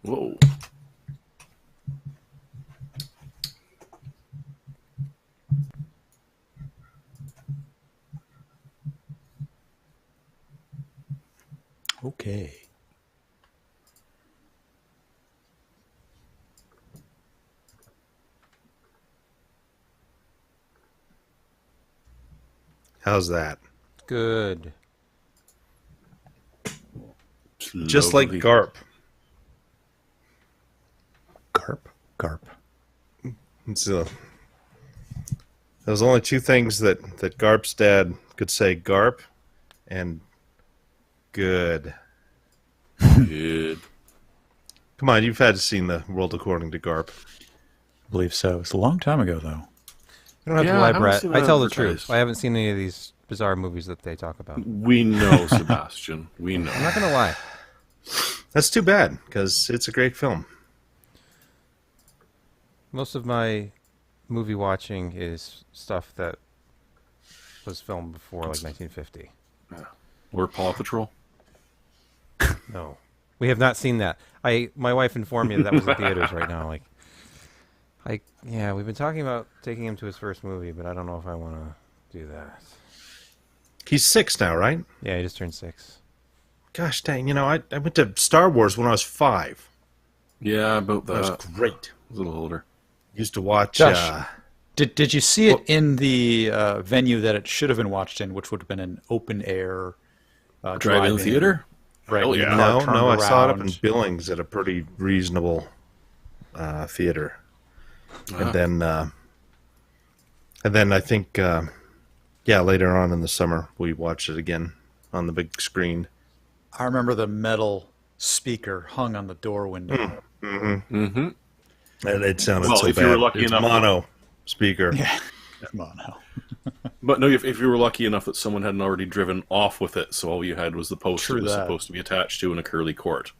Whoa. Okay. How's that? Good. Just like Lovely. Garp. Garp. It's, there's only two things that Garp's dad could say: Garp and good. Good. Come on, you've had to seen The World According to Garp. I believe so. It's a long time ago, though. You don't have Yeah, to I lie, haven't Brett. seen I that tell the advertised. truth. I haven't seen any of these bizarre movies that they talk about. We know, Sebastian. We know. I'm not going to lie. That's too bad, because it's a great film. Most of my movie watching is stuff that was filmed before, like 1950. Or Paw Patrol. No. We have not seen that. My wife informed me that was in theaters right now. Yeah, we've been talking about taking him to his first movie, but I don't know if I want to do that. He's 6 now, right? Yeah, he just turned 6. Gosh dang, I went to Star Wars when I was 5. Yeah, about That was that. great. A little older. Used to watch... Josh. Did you see it Well- in the venue that it should have been watched in, which would have been an open air Drive-in theater? Right. Hell with the yeah. car No, turned I saw it up in around. Billings at a pretty reasonable theater. And then I think, later on in the summer, we watched it again on the big screen. I remember the metal speaker hung on the door window. Mm-hmm. And it sounded Well, so if bad. you were lucky It's enough- mono speaker. Yeah. Come on now. But no, if you were lucky enough that someone hadn't already driven off with it, so all you had was the post True it was that. supposed to be attached to in a curly cord.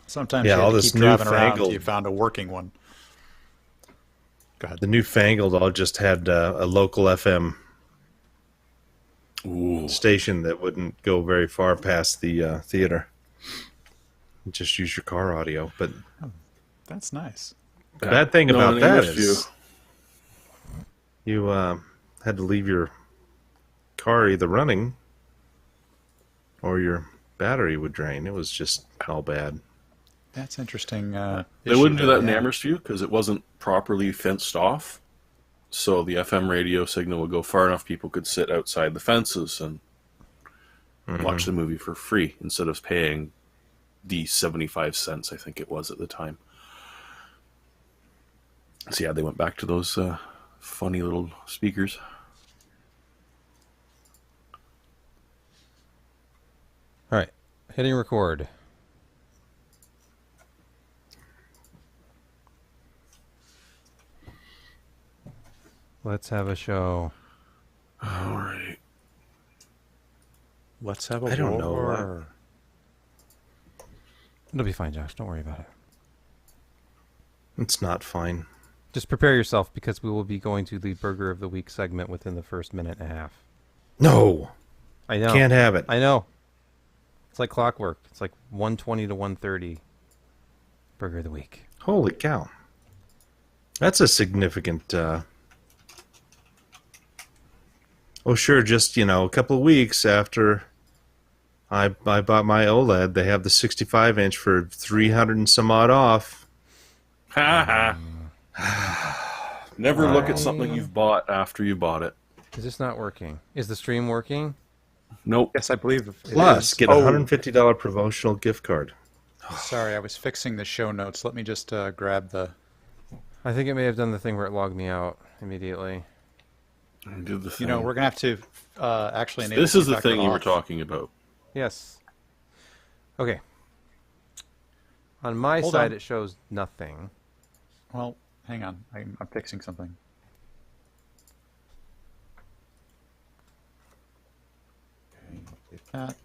Sometimes Yeah, you all had to this keep driving around newfangled- until you found a working one. Go ahead. The newfangled all just had a local FM Ooh. station that wouldn't go very far past the theater. Just use your car audio. But That's nice. the bad thing No, about in that English is you had to leave your car either running or your battery would drain. It was just all bad. That's interesting. They issue wouldn't do that in yeah. Amherst because it wasn't properly fenced off. So the FM radio signal would go far enough people could sit outside the fences and watch the movie for free instead of paying the 75 cents, I think it was at the time. So yeah, they went back to those funny little speakers. All right. Hitting record. Let's have a show. All right. Let's have a I don't know. war. It'll be fine, Josh. Don't worry about it. It's not fine. Just prepare yourself because we will be going to the Burger of the Week segment within the first minute and a half. No, I know. can't have it. I know. It's like clockwork. It's like 1:20 to 1:30. Burger of the Week. Holy cow. That's a significant... Oh, sure, just, a couple of weeks after I bought my OLED, they have the 65-inch for 300 and some odd off. Ha ha. Never look at something you've bought after you bought it. Is this not working? Is the stream working? Nope. Yes, I believe. it Plus, is. get a $150 promotional gift card. Sorry, I was fixing the show notes. Let me just grab the. I think it may have done the thing where it logged me out immediately. I did the thing. You know, we're gonna have to actually enable. This is the feedback thing you were off. talking about. Yes. Okay. On my Hold side, on. it shows nothing. Well, hang on. I'm fixing something. Okay, get that.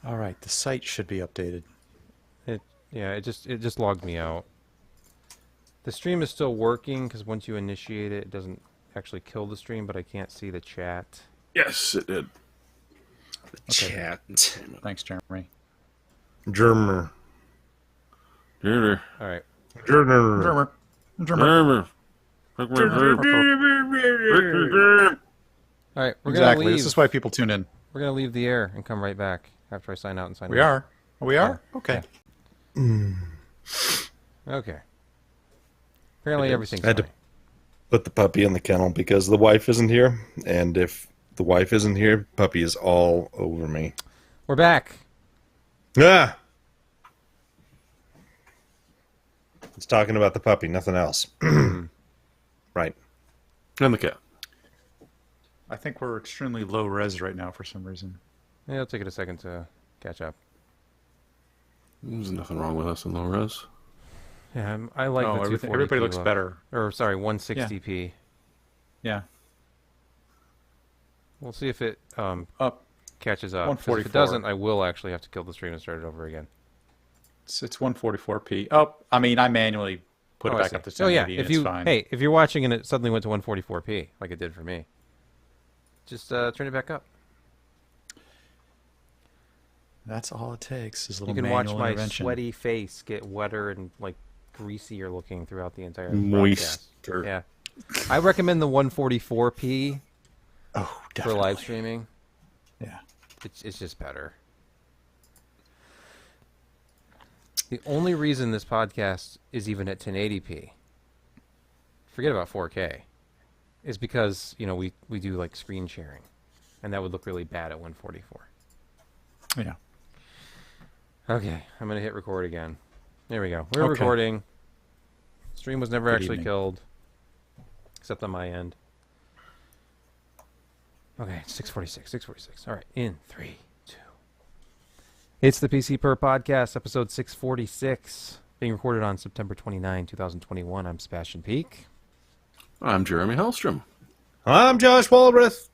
All right, the site should be updated. It just logged me out. The stream is still working because once you initiate it, it doesn't actually kill the stream, but I can't see the chat. Yes, it did. Chat. Thanks, Jeremy. Germer. Germer. All right. Germer. Germer. All right. We're Exactly. gonna leave. This is why people tune in. We're gonna leave the air and come right back after I sign out and sign. We in. are. We are? Okay. Okay. Apparently everything's I had to fine. put the puppy in the kennel because the wife isn't here, and if the wife isn't here, puppy is all over me. We're back. Ah! It's talking about the puppy, nothing else. Right. And the cat. I think we're extremely low res right now for some reason. Yeah, it'll take it a second to catch up. There's nothing wrong with us in low res. Yeah, I like the 240p everybody looks look. better. Or sorry, 160p. Yeah. We'll see if it Up. catches up. 'Cause if 144. it doesn't, I will actually have to kill the stream and start it over again. It's 144p. Oh, I mean, I manually put Oh, it I back see. up to Oh yeah, 1080 if and you it's fine. if you're watching and it suddenly went to 144p like it did for me, just turn it back up. That's all it takes is a You little can watch manual my intervention. sweaty face get wetter and like greasier looking throughout the entire Moist. broadcast. Yeah, I recommend the 144p Oh, for definitely. live streaming. Yeah. It's just better. The only reason this podcast is even at 1080p, forget about 4K, is because, you know, we do like screen sharing, and that would look really bad at 144. Yeah. Okay, I'm going to hit record again. There we go. We're Okay. recording. Stream was never Good actually evening. killed, except on my end. Okay, 646. All right, in 3, 2. It's the PC Per Podcast, episode 646, being recorded on September 29, 2021. I'm Sebastian Peak. I'm Jeremy Hellstrom. I'm Josh Walrath.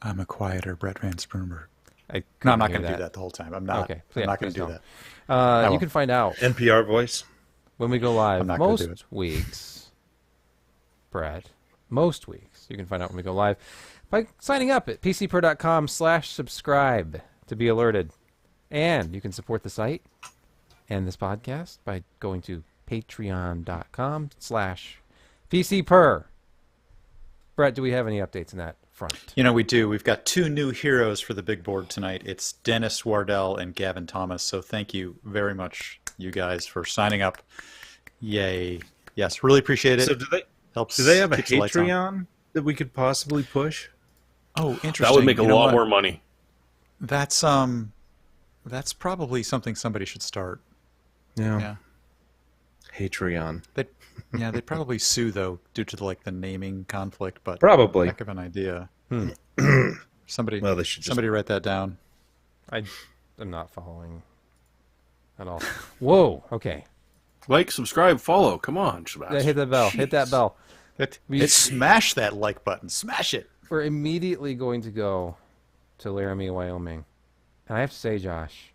I'm a quieter Brett Van Sprumberg. I No, I'm not couldn't going to hear do that the whole time. I'm not. Okay, I'm yeah, not going please to do don't. that. You won't. can find out NPR voice. when we go live. I'm not gonna do Most it. weeks, Brad, most weeks, you can find out when we go live by signing up at pcper.com/subscribe to be alerted. And you can support the site and this podcast by going to patreon.com/PCPer. Brett, do we have any updates in that front? You know, we do. We've got 2 new heroes for the big board tonight. It's Dennis Wardell and Gavin Thomas. So thank you very much, you guys, for signing up. Yay. Yes, really appreciate it. So do Helps. they have a keeps the lights on. Patreon that we could possibly push? Oh, interesting. That would make a You know lot what? more money. That's probably something somebody should start. Yeah. Patreon. They'd probably sue though due to the naming conflict, but Probably. heck of an idea. Somebody Well, they should just... somebody write that down. I'm not following at all. Whoa, okay. Like, subscribe, follow. Come on, Sebastian. Hit the bell. Hit that bell. Smash that like button. Smash it. We're immediately going to go to Laramie, Wyoming. And I have to say, Josh,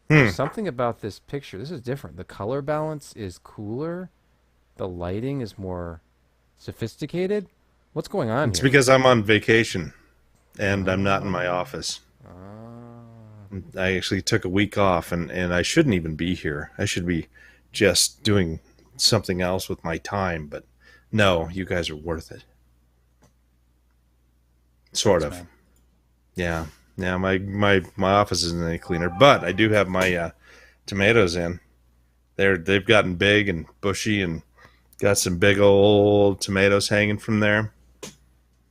there's something about this picture. This is different. The color balance is cooler. The lighting is more sophisticated. What's going on It's here? because I'm on vacation and I'm not in my office. I actually took a week off and I shouldn't even be here. I should be just doing something else with my time, but no, you guys are worth it. Sort Thanks, of. man. Yeah. Yeah, my office isn't any cleaner, but I do have my tomatoes in. They've gotten big and bushy and got some big old tomatoes hanging from there.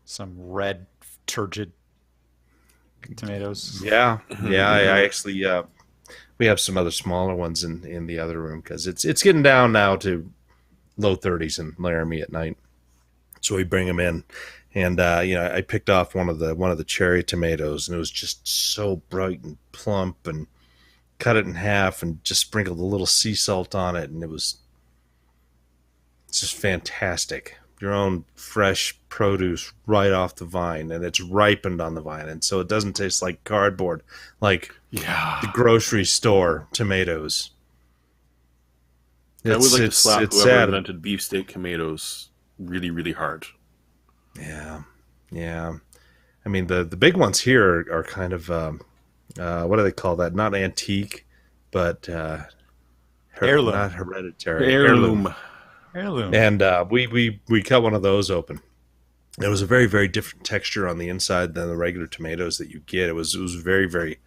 Some red turgid tomatoes. Yeah, yeah. I actually we have some other smaller ones in the other room because it's getting down now to low 30s in Laramie at night. So we bring them in, and I picked off one of the cherry tomatoes, and it was just so bright and plump, and cut it in half and just sprinkled a little sea salt on it, and it's just fantastic. Your own fresh produce right off the vine, and it's ripened on the vine, and so it doesn't taste like cardboard, like the grocery store tomatoes. I would like to slap it's whoever sad. invented beefsteak tomatoes really, really hard. Yeah, yeah. I mean, the big ones here are kind of what do they call that? Not antique, but Heirloom. not hereditary. Heirloom. Heirloom. Heirloom. And we cut one of those open. It was a very very different texture on the inside than the regular tomatoes that you get. It was very very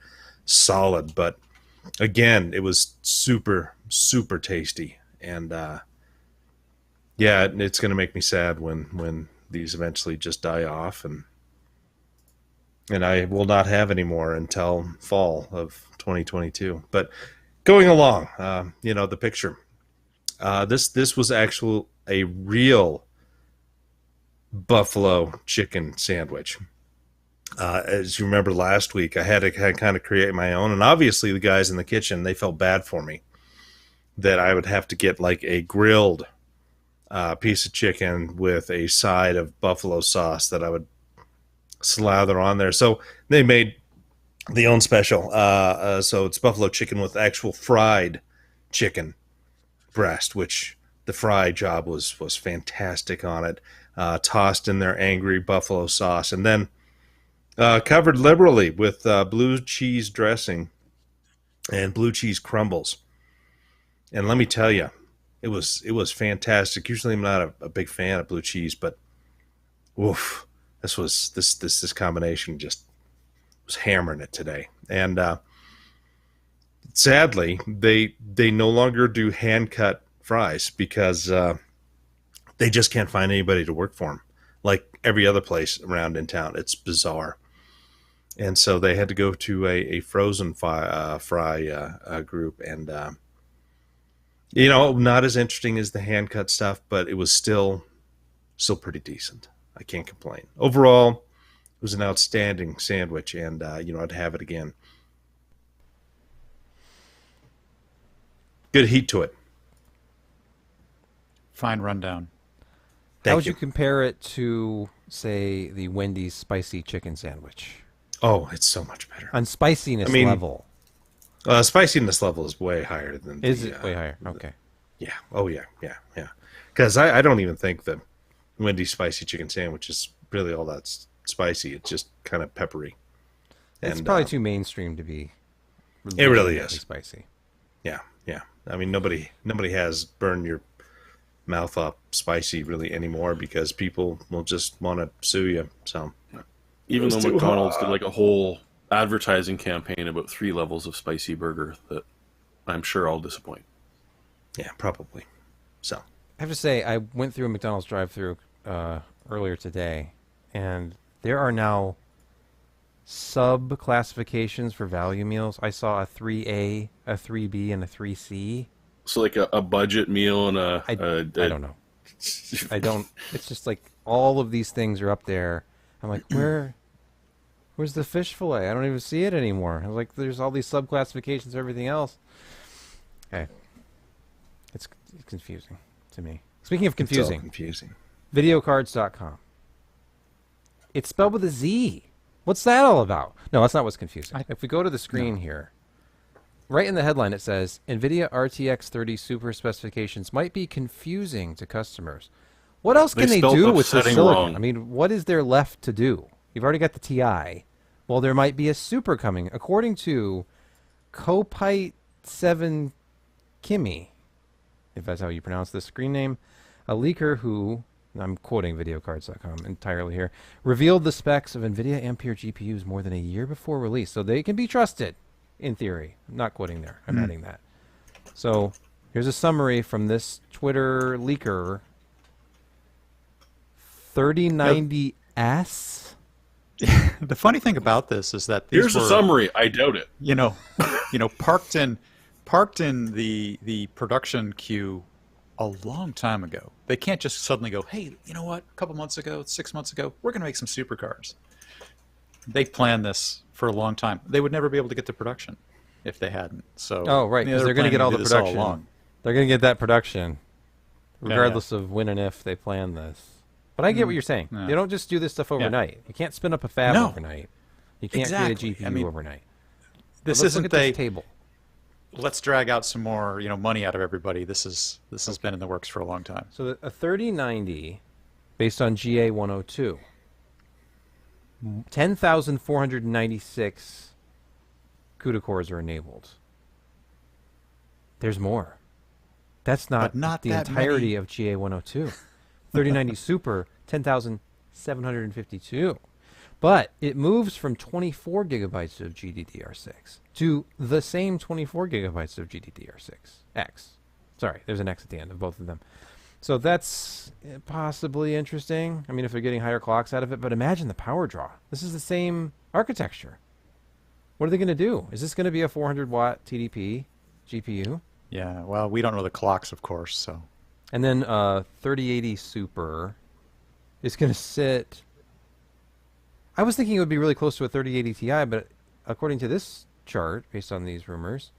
solid, but again, it was super super tasty. And yeah, it's going to make me sad when these eventually just die off, and I will not have any more until fall of 2022. But going along, the picture. This was actual a real buffalo chicken sandwich. As you remember last week, I had to kind of create my own, and obviously the guys in the kitchen, they felt bad for me that I would have to get like a grilled piece of chicken with a side of buffalo sauce that I would slather on there. So they made the own special. So it's buffalo chicken with actual fried chicken breast, which the fry job was fantastic on it. Tossed in their angry buffalo sauce, and then covered liberally with blue cheese dressing and blue cheese crumbles. And let me tell you, it was fantastic. Usually, I'm not a big fan of blue cheese, but oof, this combination just was hammering it today. And sadly, they no longer do hand cut fries because they just can't find anybody to work for them. Like every other place around in town, it's bizarre. And so they had to go to a frozen fry group, and not as interesting as the hand cut stuff, but it was still pretty decent. I can't complain. Overall, it was an outstanding sandwich, and I'd have it again. Good heat to it. Fine rundown. Thank How would you. you compare it to, say, the Wendy's spicy chicken sandwich? Oh, it's so much better. On spiciness I mean, level. Spiciness level is way higher than. Is it way higher? Okay. Yeah. Oh yeah. Yeah. Yeah. Because I don't even think the Wendy's spicy chicken sandwich is really all that spicy. It's just kind of peppery. It's And, probably too mainstream to be. It really legitimately is. spicy. Yeah. Yeah. I mean, nobody has burned your mouth up spicy really anymore because people will just want to sue you. So Even though It's too McDonald's hot. did like a whole advertising campaign about 3 levels of spicy burger that I'm sure I'll disappoint. yeah, probably. So I have to say, I went through a McDonald's drive-through earlier today, and there are now sub-classifications for value meals. I saw a 3A, a 3B, and a 3C. So like a budget meal and I don't know. I don't. It's just like all of these things are up there. I'm like, where's the fish fillet? I don't even see it anymore. I was like, there's all these sub-classifications of everything else. Okay. It's confusing to me. Speaking of it's all confusing, confusing. videocards.com. It's spelled with a Z. What's that all about? No, that's not what's confusing. If we go to the screen here, right in the headline it says, NVIDIA RTX 30 Super specifications might be confusing to customers. What else can they spelled do the with this setting silicon? wrong. I mean, what is there left to do? You've already got the TI. Well, there might be a Super coming, according to Copite 7 Kimi, if that's how you pronounce the screen name, a leaker who, I'm quoting videocards.com entirely here, revealed the specs of NVIDIA Ampere GPUs more than a year before release, so they can be trusted, in theory. I'm not quoting there. I'm adding that. So here's a summary from this Twitter leaker. 3090S? The funny thing about this is that these Here's were, a summary. I doubt it. parked in the production queue a long time ago. They can't just suddenly go, hey, you know what? A couple months ago, 6 months ago, we're going to make some supercars. They planned this for a long time. They would never be able to get to production if they hadn't. So Oh, right, because they're they're going to get all the planning to do this all production. along. They're going to get that production, Yeah, regardless of when and if they plan this. But I get what you're saying. Yeah. They don't just do this stuff overnight. You can't spin up a fab No. overnight. You can't Exactly. create a GPU I mean, overnight. This But let's isn't look at they. this table. Let's drag out some more, money out of everybody. This has been in the works for a long time. So a 3090 based on GA 102. 10,496 CUDA cores are enabled. There's more. That's not, But not the that entirety many. of GA 102. 3090 Super, 10,752. But it moves from 24 gigabytes of GDDR6 to the same 24 gigabytes of GDDR6 X. Sorry, there's an X at the end of both of them. So that's possibly interesting. I mean, if they're getting higher clocks out of it, but imagine the power draw. This is the same architecture. What are they going to do? Is this going to be a 400 watt TDP GPU? Yeah, well, we don't know the clocks, of course, so. And then 3080 Super is going to sit... I was thinking it would be really close to a 3080 Ti, but according to this chart, based on these rumors,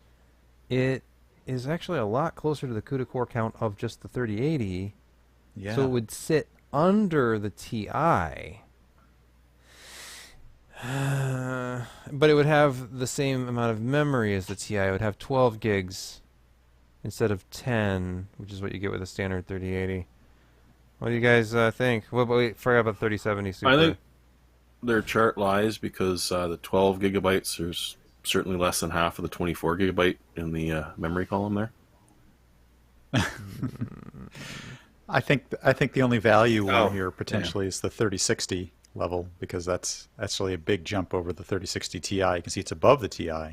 it is actually a lot closer to the CUDA core count of just the 3080. Yeah. So it would sit under the Ti. But it would have the same amount of memory as the Ti. It would have 12 gigs instead of 10, which is what you get with a standard 3080. What do you guys think? Wait, forgot about 3070 Super. I think their chart lies because the 12 gigabytes, there's certainly less than half of the 24 gigabyte in the memory column there. I think the only value Oh, one here potentially is the 3060 level, because that's actually a big jump over the 3060 Ti. You can see it's above the Ti. Oh,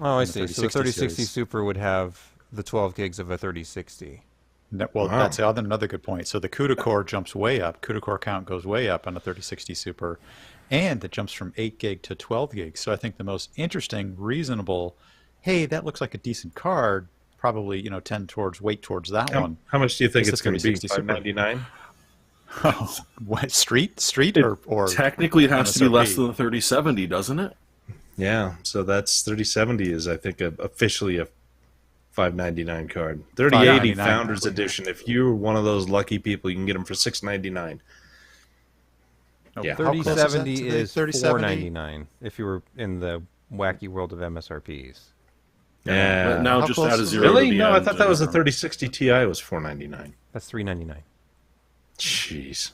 I in the see. So the 3060 3060 series. Super would have the 12 gigs of a 3060. Well, Wow. that's another good point. So the CUDA core jumps way up. CUDA core count goes way up on the 3060 Super, and it jumps from 8 gig to 12 gig. So I think the most interesting, reasonable, hey, that looks like a decent card, probably tend towards weight towards that one. How much do you think It's it's the going to be? 3060 Super. $599? What street or Technically, it has to be MSRP? less than the 3070, doesn't it? Yeah, so that's 3070 is I think officially a $599 card. 3080 $599. Founders Edition. If you're one of those lucky people, you can get them for $699. Oh, Yeah. how close is that 3070 to the is 3070? $499 if you were in the wacky world of MSRPs. Yeah. But now How just close add a is it? zero. Really? To the No, I end thought that was a and- 3060 Ti was $499. That's $399. Jeez.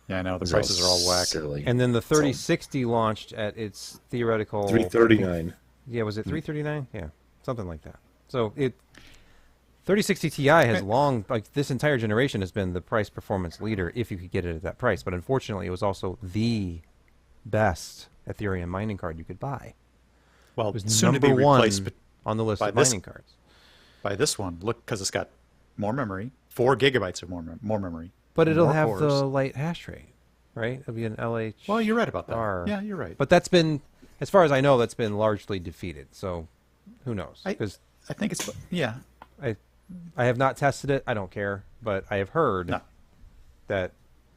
Yeah, I know the It's prices are all whack. Silly. And then the 3060 launched at its theoretical... 339. Yeah, was it 339? Yeah, something like that. So 3060 Ti has long, like this entire generation has been the price performance leader if you could get it at that price. But unfortunately, it was also the best Ethereum mining card you could buy. Well, It was soon to be number one replaced on the list by of this- mining cards. by this one. Look, because it's got more memory, 4 gigabytes of more memory. But it'll more have cores. the light hash rate, right? It'll be an LH. Well, you're right about that. R. Yeah, you're right. But that's been, as far as I know, that's been largely defeated. So who knows? Because I think it's yeah. I have not tested it. I don't care. But I have heard No. that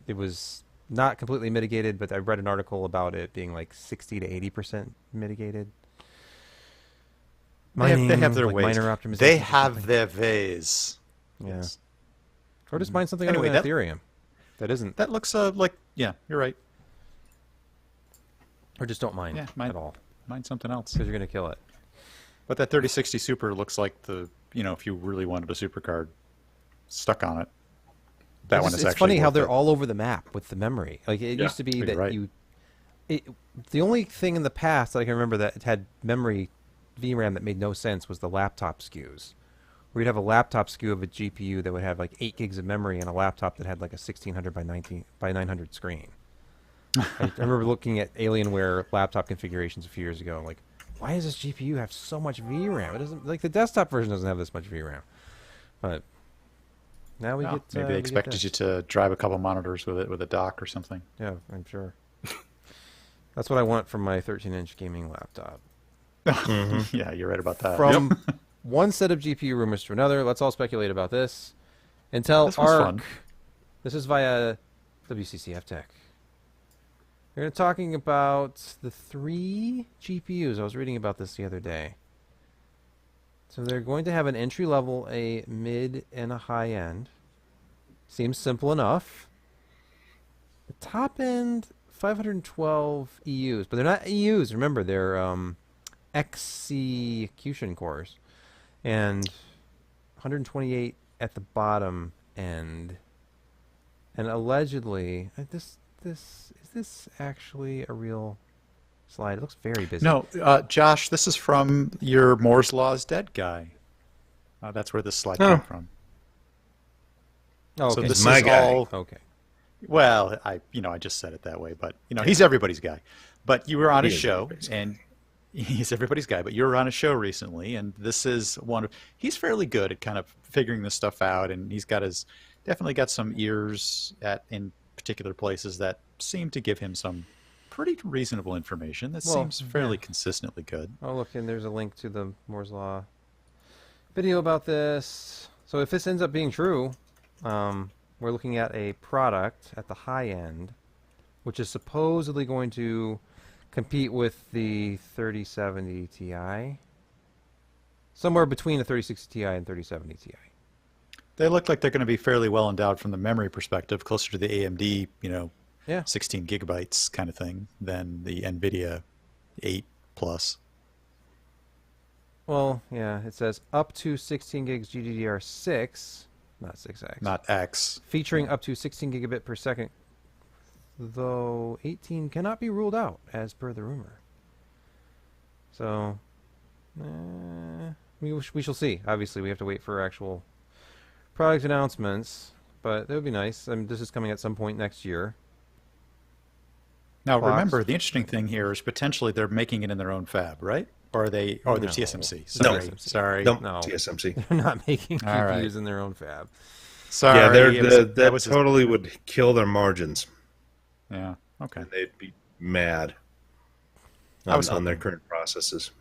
it was not completely mitigated, but I read an article about it being like 60 to 80% mitigated. They have their like ways. Miner optimization. They or have something. their ways. Yeah. Yes. Or just mine something Anyway, other than that- Ethereum. That isn't. That looks like yeah, you're right. Or just don't mine Yeah, mine- at all. Mind something else. Because you're going to kill it. But that 3060 Super looks like the if you really wanted a super card stuck on it. That one is It's actually funny how worth they're it. all over the map with the memory. Like it Yeah, used to be you're that right. the only thing in the past that I can remember that had memory VRAM that made no sense was the laptop SKUs. Where you'd have a laptop SKU of a GPU that would have like 8 gigs of memory and a laptop that had like a 1600 by 900 screen. I remember looking at Alienware laptop configurations a few years ago. Like, why does this GPU have so much VRAM? It doesn't like the desktop version doesn't have this much VRAM. But now we Well, get maybe we they get expected this. you to drive a couple monitors with a dock or something. Yeah, I'm sure. That's what I want from my 13-inch gaming laptop. Yeah, you're right about that. From one set of GPU rumors to another, let's all speculate about this. Intel This one's Arc. fun. This is via WCCF Tech. They're talking about the 3 GPUs. I was reading about this the other day. So they're going to have an entry level, a mid, and a high end. Seems simple enough. The top end, 512 EUs, but they're not EUs. Remember, they're execution cores, and 128 at the bottom end, And allegedly, is this actually a real slide? It looks very busy. No, Josh, this is from your Moore's Law is Dead guy. That's where this slide came from. Oh, So okay. this My is guy. all. Okay. Well, I just said it that way, but he's everybody's guy. But you were on a He is show, everybody's guy. and he's everybody's guy. But you were on a show recently, and this is one of. He's fairly good at kind of figuring this stuff out, and he's definitely got some ears in particular places that seem to give him some pretty reasonable information. That Well, seems fairly consistently good. Oh, look, and there's a link to the Moore's Law video about this. So if this ends up being true, we're looking at a product at the high end, which is supposedly going to compete with the 3070 Ti. Somewhere between the 3060 Ti and 3070 Ti. They look like they're going to be fairly well endowed from the memory perspective, closer to the AMD, Yeah. 16 gigabytes kind of thing than the NVIDIA 8 plus. Well, yeah, it says up to 16 gigs GDDR6, not 6X. Not X. Featuring up to 16 gigabit per second, though 18 cannot be ruled out, as per the rumor. So, we shall see. Obviously, we have to wait for actual product announcements, but that would be nice. I mean, this is coming at some point next year. Now, Clocks. remember, the interesting thing here is potentially they're making it in their own fab, right? Or are they? Oh, they're No. TSMC. No. Sorry. No, No. TSMC. They're not making All GPUs right. in their own fab. Sorry. Yeah, it was- that was totally would kill their margins. yeah. Okay. And they'd be mad I was on their hoping. current processes.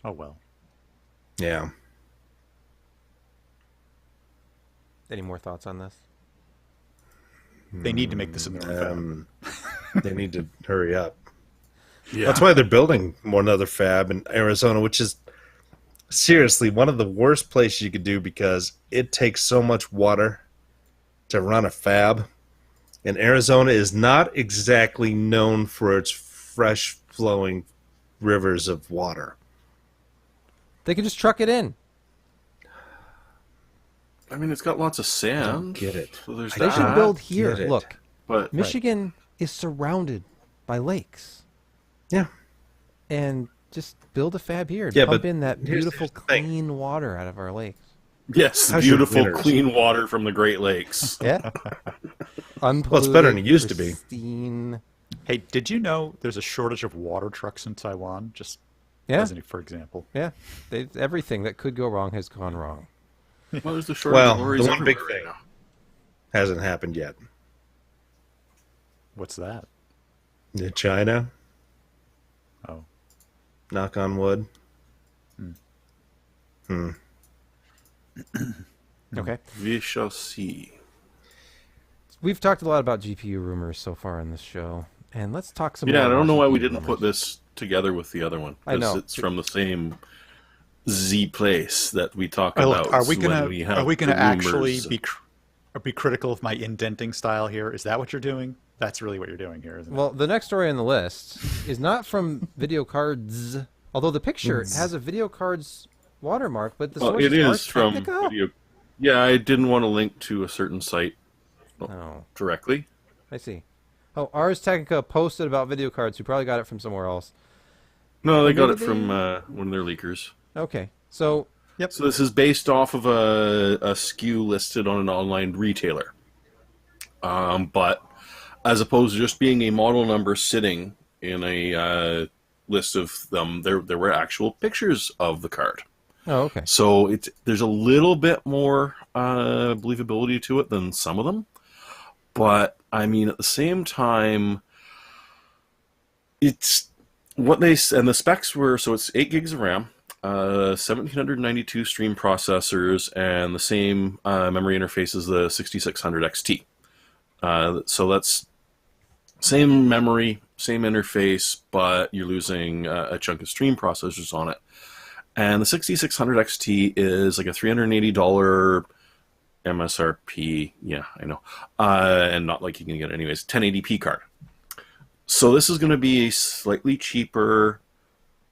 Oh well. Yeah. Any more thoughts on this? They need to make this in their own fab. They need to hurry up. Yeah. That's why they're building another fab in Arizona, which is seriously one of the worst places you could do because it takes so much water to run a fab. And Arizona is not exactly known for its fresh flowing rivers of water. They could just truck it in. I mean, it's got lots of sand. don't get it. So there's They should that. build here. get it. Look, But Michigan is surrounded by lakes. Yeah. And just build a fab here. And Yeah, pump but in that here's beautiful, the thing. clean water out of our lakes. yes, How's your beautiful, winters? clean water from the Great Lakes. Yeah. Well, it's better than it used to be. Pristine. Hey, did you know there's a shortage of water trucks in Taiwan? Just Yeah. for example. Yeah. Everything that could go wrong has gone wrong. Well, there's the shortage Well, of lorries the one big everywhere thing right hasn't happened yet. What's that? China, Oh. knock on wood. Okay. now. We shall see. We've talked a lot about GPU rumors so far in this show. And let's talk some more Yeah, I don't about know why we GPU didn't rumors. put this together with the other one. I 'cause know. it's from the same Z place that we talk Oh, about. look, are we when gonna we have are we gonna the actually rumors. be critical of my indenting style here? Is that what you're doing? That's really what you're doing here, isn't it? Well, the next story on the list is not from Video Cards, although the picture has a Video Cards watermark, but the Well, source it is is from Technica. video. Yeah, I didn't want to link to a certain site Oh, directly. I see. Oh, Ars Technica posted about Video Cards, who probably got it from somewhere else. No, they got maybe it from one of their leakers. Okay, so So this is based off of a SKU listed on an online retailer. But as opposed to just being a model number sitting in a list of them, there were actual pictures of the card. oh, okay. So there's a little bit more believability to it than some of them. But, I mean, at the same time, it's what they... And the specs were... So it's 8 gigs of RAM, 1792 stream processors, and the same memory interface as the 6600 XT. So that's same memory, same interface, but you're losing a chunk of stream processors on it. And the 6600 XT is like a $380 MSRP. Yeah, I know. And not like you can get it anyways. 1080p card. So this is going to be a slightly cheaper,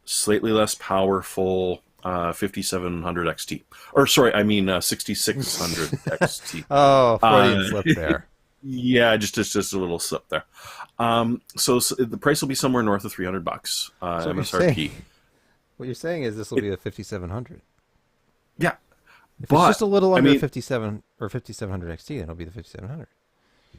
slightly less powerful 5700 XT. Or sorry, I mean 6600 XT. Oh, Freudian Uh, slip there. Yeah, just a little slip there. So the price will be somewhere north of $300, So what you're MSRP. saying, what you're saying is this will be a 5700. Yeah, If but it's just a little I under mean, 57 or 5700 XT, then it'll be the 5700.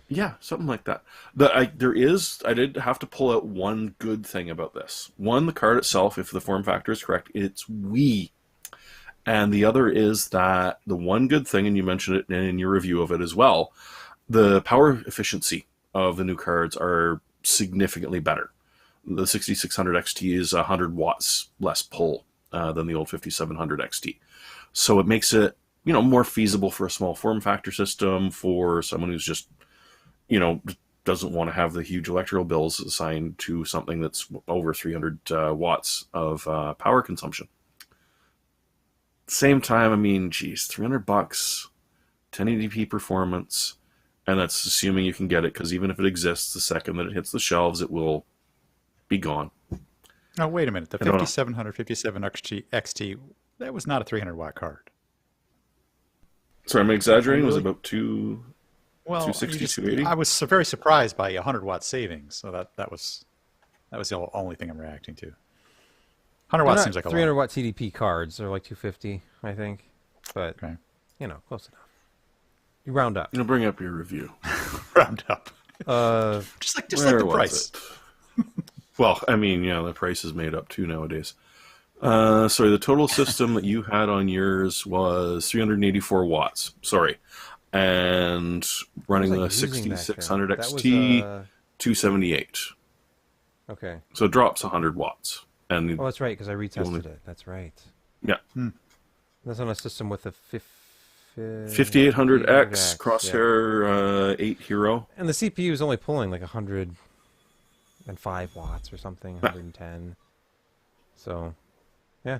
yeah, something like that. I did have to pull out one good thing about this. One, the card itself, if the form factor is correct, it's wee. And the other is that the one good thing, and you mentioned it in your review of it as well, the power efficiency of the new cards are significantly better. The 6600 XT is 100 watts less pull than the old 5700 XT. So it makes it, more feasible for a small form factor system, for someone who's just, doesn't want to have the huge electrical bills assigned to something that's over 300 watts of power consumption. Same time, I mean, geez, $300, 1080p performance, and that's assuming you can get it, because even if it exists, the second that it hits the shelves, it will be gone. Oh, wait a minute. The I don't know. 5700, 57 XT, that was not a 300 watt card. Sorry, am I exaggerating? Was it Really? about two? Well, 260, 280? I was very surprised by a 100 watt savings. So that was the only thing I'm reacting to. 100 watts seems like a 300 lot. watt TDP cards. They're like 250, I think. But, Okay. close enough. You round up. Bring up your review. Round up. Uh, Just like Where the was price. it? Well, I mean, the price is made up too nowadays. Sorry, the total system that you had on yours was 384 watts. Sorry. And running what the was I using back then? 6600 That was, XT, 278. okay. So it drops 100 watts. And Oh, that's right, because I only- retested it. That's right. yeah, That's on a system with a 5800X yeah. Crosshair 8 Hero. And the CPU is only pulling like 105 watts or something, 110. So, yeah.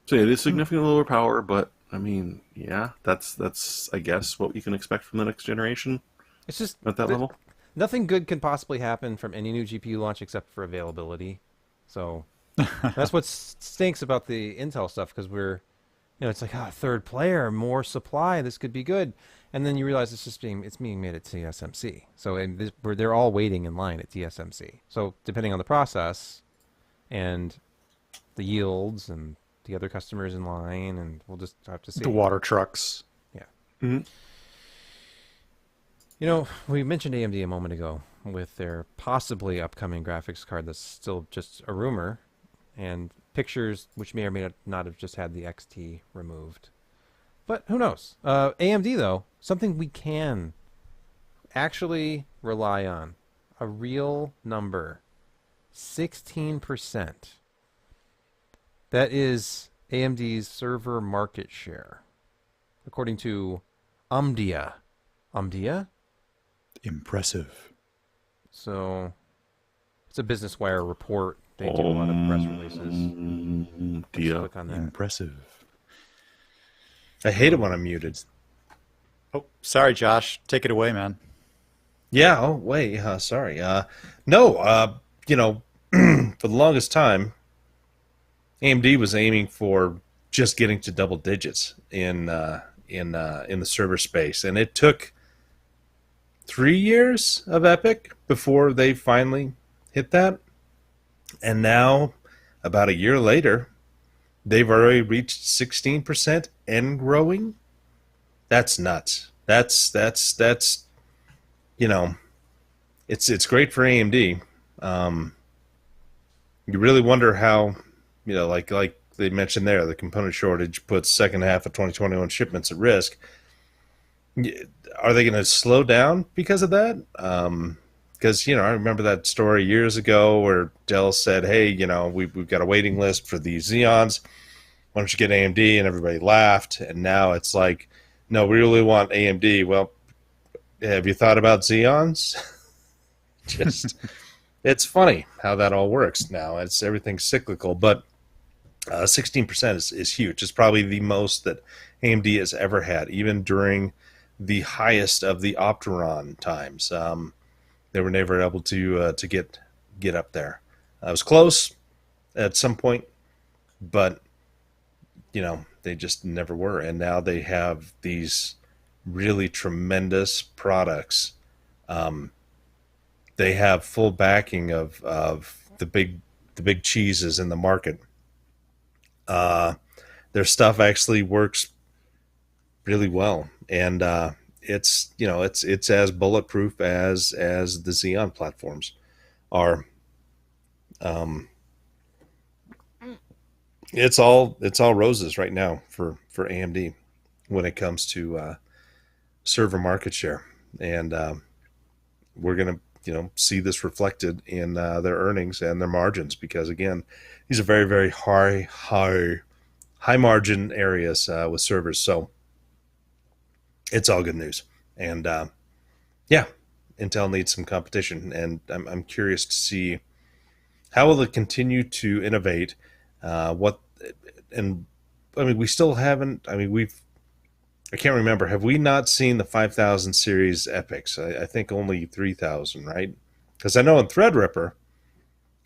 So it is significantly lower power, but I mean, yeah, that's I guess what you can expect from the next generation It's just at that level. nothing good can possibly happen from any new GPU launch except for availability. So that's what stinks about the Intel stuff, because we're, it's like, third player, more supply, this could be good, and then you realize it's being made at TSMC. So they're all waiting in line at TSMC. So depending on the process and the yields and the other customers in line, and we'll just have to see. The water trucks. Yeah. Mhm. We mentioned AMD a moment ago with their possibly upcoming graphics card that's still just a rumor, and pictures which may or may not have just had the XT removed. But who knows? AMD, though, something we can actually rely on. A real number. 16%. That is AMD's server market share, according to Omdia. Omdia? Impressive. So it's a Business Wire report. They do a lot of press releases. Dia. Click on that. Impressive. I hate it when I'm muted. Oh, sorry, Josh. Take it away, man. Yeah. Oh, wait. Sorry. No. For the longest time, AMD was aiming for just getting to double digits in the server space, and it took 3 years of Epic before they finally hit that. And now, about a year later, they've already reached 16% and growing. That's nuts. That's it's great for AMD. You really wonder how, like they mentioned there, the component shortage puts second half of 2021 shipments at risk. Are they going to slow down because of that? Because, I remember that story years ago where Dell said, hey, we've got a waiting list for these Xeons. Why don't you get AMD? And everybody laughed. And now it's like, no, we really want AMD. Well, have you thought about Xeons? Just, it's funny how that all works now. Everything's cyclical, but 16% is huge. It's probably the most that AMD has ever had, even during the highest of the Opteron times. They were never able to get up there. It was close at some point, but they just never were. And now they have these really tremendous products They have full backing of the big cheeses in the market. Their stuff actually works really well, and it's it's as bulletproof as the Xeon platforms are. It's all roses right now for AMD when it comes to server market share, and we're gonna see this reflected in their earnings and their margins, because again, these are very, very high margin areas with servers. So it's all good news, and yeah, Intel needs some competition, and I'm curious to see how will it continue to innovate. And I mean, we still haven't. I mean, I can't remember. Have we not seen the 5000 series Epics? I think only 3000, right? Because I know in Threadripper,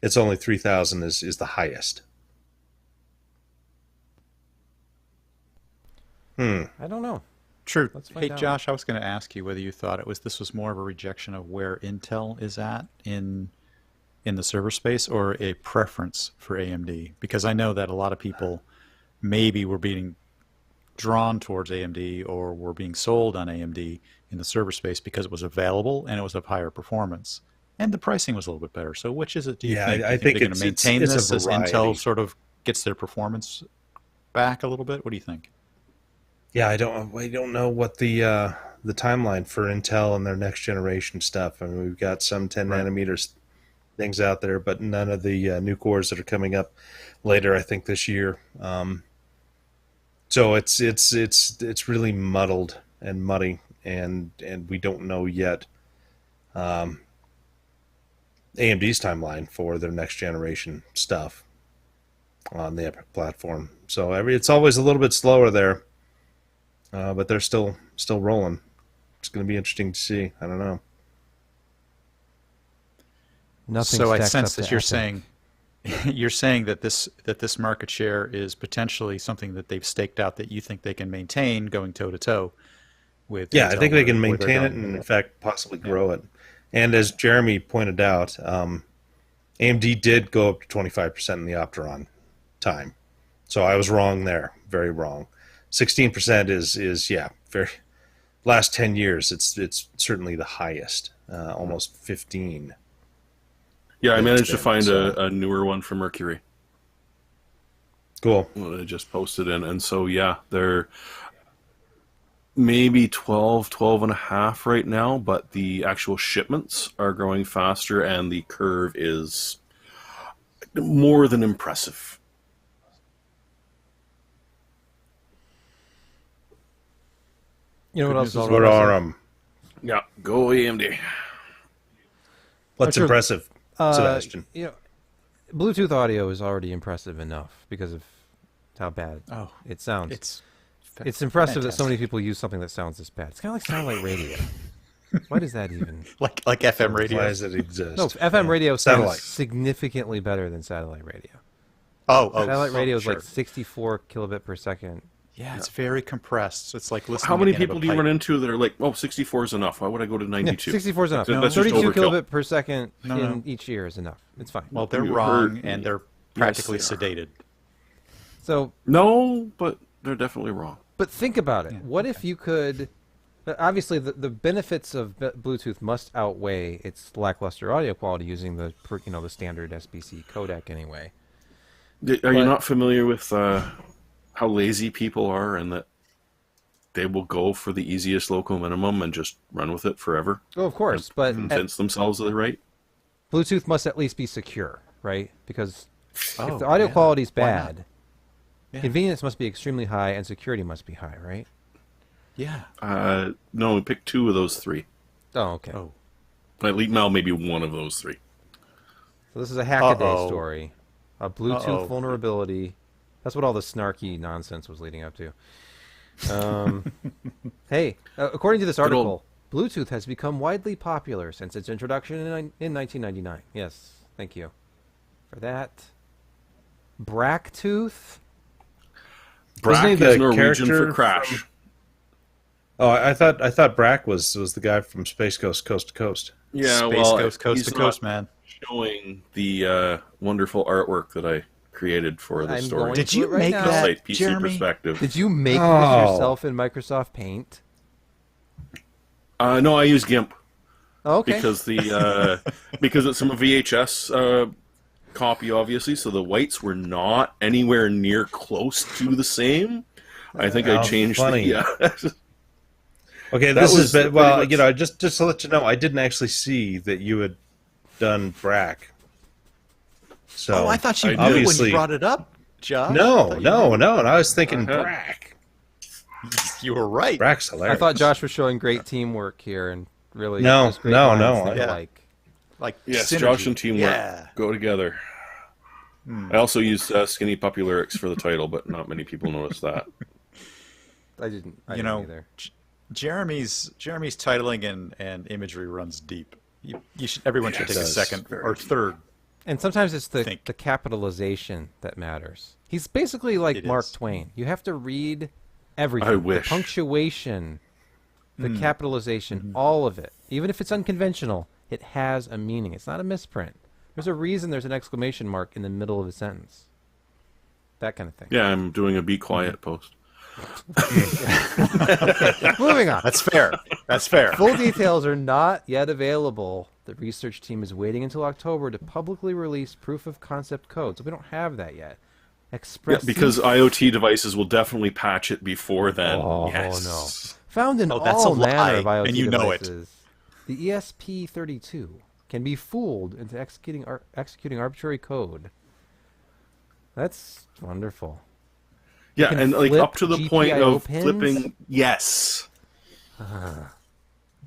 it's only 3000 is the highest. I don't know. True. Let's find Hey, out. Josh, I was going to ask you whether you thought this was more of a rejection of where Intel is at in the server space, or a preference for AMD, because I know that a lot of people maybe were being drawn towards AMD or were being sold on AMD in the server space because it was available and it was of higher performance and the pricing was a little bit better. So which is it, do you Yeah, think? I Do you think they're going to maintain it's this a as variety. Intel sort of gets their performance back a little bit? What do you think? Yeah, I don't know what the timeline for Intel and their next generation stuff. I mean, we've got some 10 Right. nanometers things out there, but none of the new cores that are coming up later, I think, this year. So it's really muddled and muddy, and we don't know yet AMD's timeline for their next generation stuff on the Epic platform. So it's always a little bit slower there, but they're still rolling. It's going to be interesting to see. I don't know. Nothing So I stacks sense up to that you're Epic. saying you're saying that this market share is potentially something that they've staked out that you think they can maintain going toe to toe with Yeah, I Intel, think they can where they're maintain it going. and, in fact, possibly grow it. And as Jeremy pointed out, AMD did go up to 25% in the Opteron time. So I was wrong there. Very wrong. 16% is yeah, very last 10 years it's certainly the highest. Almost 15. Yeah, I It's managed to been, find so. a newer one from Mercury. Cool. What I just posted in, and so yeah, they're maybe 12 and a half right now, but the actual shipments are growing faster, and the curve is more than impressive. You know what Good else news is all What around. are Yeah, go AMD. What's Sure. impressive, Sebastian? You know, Bluetooth audio is already impressive enough because of how bad Oh, it sounds. it's impressive that so fantastic. many people use something that sounds this bad. It's kind of like satellite radio. Why does that even? like FM radio. Why does it exist? No, FM radio sounds Satellite. significantly better than satellite radio. Oh, Satellite radio is sure. like 64 kilobit per second. Yeah, it's very compressed. So it's like listening. How many again of a people do you pipe. run into that are like, oh, 64 is enough? Why would I go to Yeah, 92? 64 is enough. That's just 32 overkill. kilobit per second No, in no. each ear is enough. It's fine. Well, they're You wrong, heard and me. they're practically Yes, they are. sedated. So, No, but they're definitely wrong. but think about it. Yeah, What if you could? Obviously, the benefits of Bluetooth must outweigh its lackluster audio quality using the the standard SBC codec anyway. Are you But- not familiar with how lazy people are, and that they will go for the easiest local minimum and just run with it forever? Oh, of course, but Convince themselves that they're right? Bluetooth must at least be secure, right? Because Oh, if the audio yeah. quality is Why not? bad, Yeah. convenience must be extremely high and security must be high, right? Yeah. No, pick two of those three. Oh, okay. Oh. At least now, maybe one of those three. So this is a Hackaday Uh-oh. story. A Bluetooth Uh-oh. vulnerability. That's what all the snarky nonsense was leading up to. Hey, according to this Good old- article, Bluetooth has become widely popular since its introduction in 1999. Yes, thank you for that. Bracktooth? Isn't he Brack the is Norwegian character for crash. Oh, I thought Brack was the guy from Space Ghost Coast to Coast. Yeah, Space well, Coast, Coast he's to Coast, not man. showing the wonderful artwork that I created for the I'm story. going Did to you it right make now. The that, site PC Jeremy? perspective. Did you make Oh. this yourself in Microsoft Paint? No, I use GIMP Okay. because the because it's from a VHS copy, obviously. So the whites were not anywhere near close to the same. I think I How changed funny. the. Okay, That this was is pretty well, much- you know, just to let you know, I didn't actually see that you had done Brack. So Oh, I thought you I knew when obviously- you brought it up, Josh. I no, thought you no, knew. no, and I was thinking Uh-huh. Brack. You were right. Brack's hilarious. I thought Josh was showing great teamwork here and really No, just great no, lines no, that yeah. you like. Like Yes, synergy. Josh and teamwork Yeah. go together. I also used Skinny Puppy lyrics for the title, but not many people noticed that. I didn't. I You didn't know, either. Jeremy's titling and imagery runs deep. You should everyone should Yes, take a it does. second Very or deep. third. And sometimes it's the Think. capitalization that matters. He's basically like It Mark is. Twain. You have to read everything. I wish. The punctuation, the Hmm. capitalization, Mm-hmm. all of it. Even if it's unconventional, it has a meaning. It's not a misprint. There's a reason there's an exclamation mark in the middle of a sentence. That kind of thing. Yeah, I'm doing a Be Quiet post. Moving on. That's fair. That's fair. Full details are not yet available. The research team is waiting until October to publicly release proof of concept code. So we don't have that yet. Yeah, Express because IoT devices will definitely patch it before then. Oh, Yes. found in Oh, that's all a lie, manner of IoT and you know it. devices. The ESP32 can be fooled into executing arbitrary code. That's wonderful. Yeah, can and like flip up to the point GPIO of pins? flipping. Yes.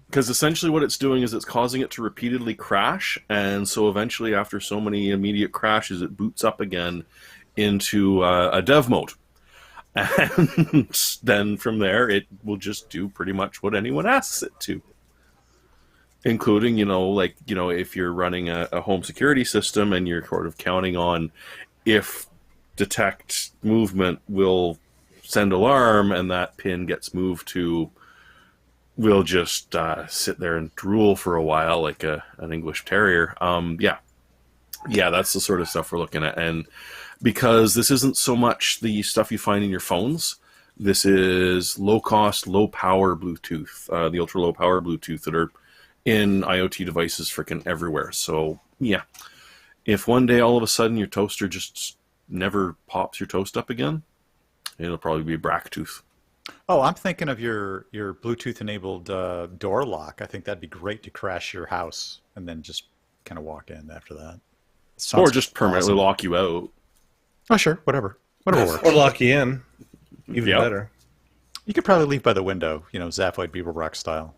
Because essentially what it's doing is it's causing it to repeatedly crash, and so eventually, after so many immediate crashes, it boots up again into a dev mode. And then from there, it will just do pretty much what anyone asks it to. Including, if you're running a home security system and you're sort of counting on if detect movement will send alarm and that pin gets moved to, we'll just sit there and drool for a while like an English terrier. Yeah, that's the sort of stuff we're looking at. And because this isn't so much the stuff you find in your phones, this is low-cost, low-power Bluetooth, the ultra-low-power Bluetooth that are in IoT devices freaking everywhere. So, yeah. If one day all of a sudden your toaster just never pops your toast up again, it'll probably be Bracktooth. Oh, I'm thinking of your Bluetooth-enabled door lock. I think that'd be great to crash your house and then just kind of walk in after that. Or Sounds just permanently awesome. lock you out. Oh, sure, whatever works. or lock you in. Even Yep. better. You could probably leave by the window, Zaphoid Beaver Rock style.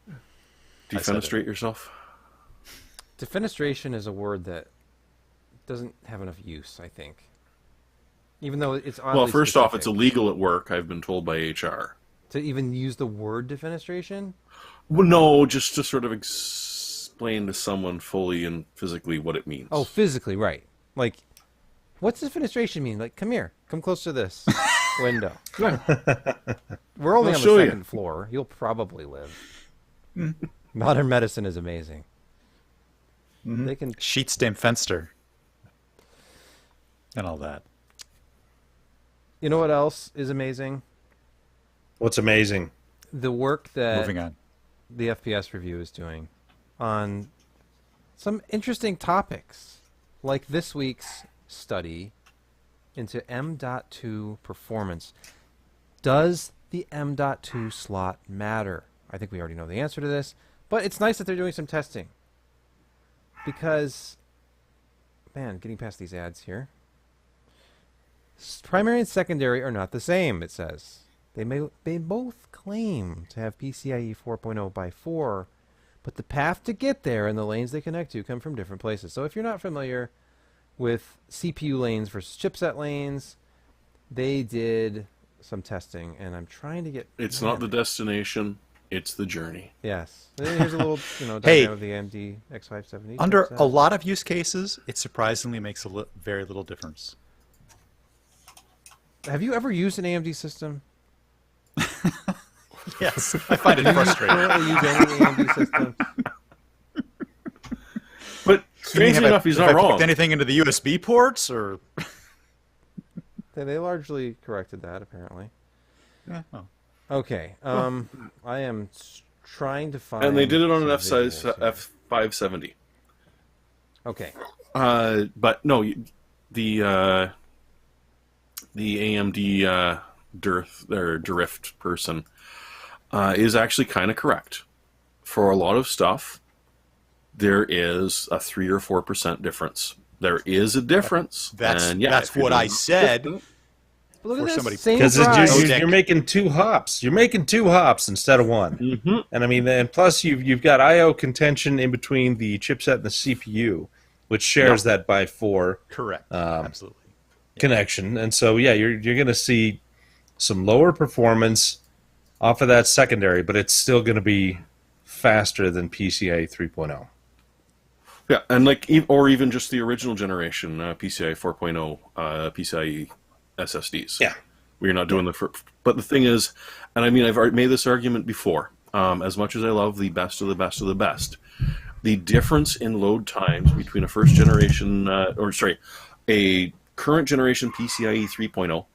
I said it. Defenestrate yourself. Defenestration is a word that doesn't have enough use, I think. Even though it's oddly Well, first off, it's specific. illegal at work, I've been told by HR. To even use the word defenestration? Well, no, just to sort of explain to someone fully and physically what it means. Oh, physically, right. Like, what's defenestration mean? Like, come here. Come close to this window. We're only I'll on show the you. second floor. You'll probably live. Modern medicine is amazing. They can Sheet stamp fenster. And all that. You know what else is amazing? What's amazing? The work that Moving on. the FPS review is doing on some interesting topics, like this week's study into M.2 performance. Does the M.2 slot matter? I think we already know the answer to this, but it's nice that they're doing some testing. Because, man, getting past these ads here. Primary and secondary are not the same, it says. They both claim to have PCIe 4.0 by 4, but the path to get there and the lanes they connect to come from different places. So if you're not familiar with CPU lanes versus chipset lanes, they did some testing, and I'm trying to get... It's not the destination, it's the journey. Yes. Here's a little diagram Hey, of the AMD X570. Under chipset. a lot of use cases, it surprisingly makes very little difference. Have you ever used an AMD system? Yes, I find it frustrating. Currently use any AMD system? But strangely enough, he's not Have I wrong. plugged anything into the USB ports, or? They largely corrected that, apparently. Yeah, well, Okay. I am trying to find. And they did it on an some visuals here. F570. Okay. But no, the AMD Drift person is actually kind of correct. For a lot of stuff, there is a 3 or 4% difference. There is a difference. that's and yeah, that's if you're what I doing- said. Look For at somebody- this. Same Because price. you're making 2 hops. You're making 2 hops instead of 1. Mhm. And I mean, and plus you've got I/O contention in between the chipset and the CPU, which shares that by 4 Correct. Absolutely. connection. And so yeah, you're going to see some lower performance off of that secondary, but it's still going to be faster than PCIe 3.0. Yeah, and or even just the original generation PCIe 4.0 PCIe SSDs. Yeah. We're not doing but the thing is, and I mean, I've already made this argument before. As much as I love the best of the best of the best, the difference in load times between a first generation, a current generation PCIe 3.0,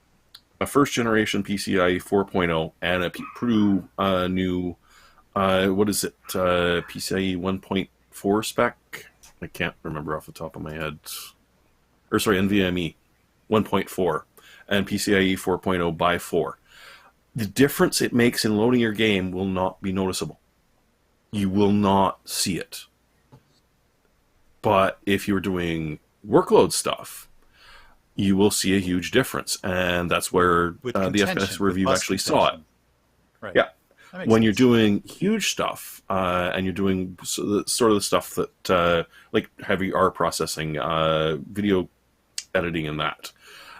a first generation PCIe 4.0, and a new, PCIe 1.4 spec. I can't remember off the top of my head. NVMe 1.4 and PCIe 4.0 by 4. The difference it makes in loading your game will not be noticeable. You will not see it. But if you're doing workload stuff, you will see a huge difference. And that's where With the contention, FPS with review bus actually saw it. contention. Right. Yeah. That makes When you're sense. doing huge stuff and you're doing sort of the stuff that like heavy R processing, video editing and that,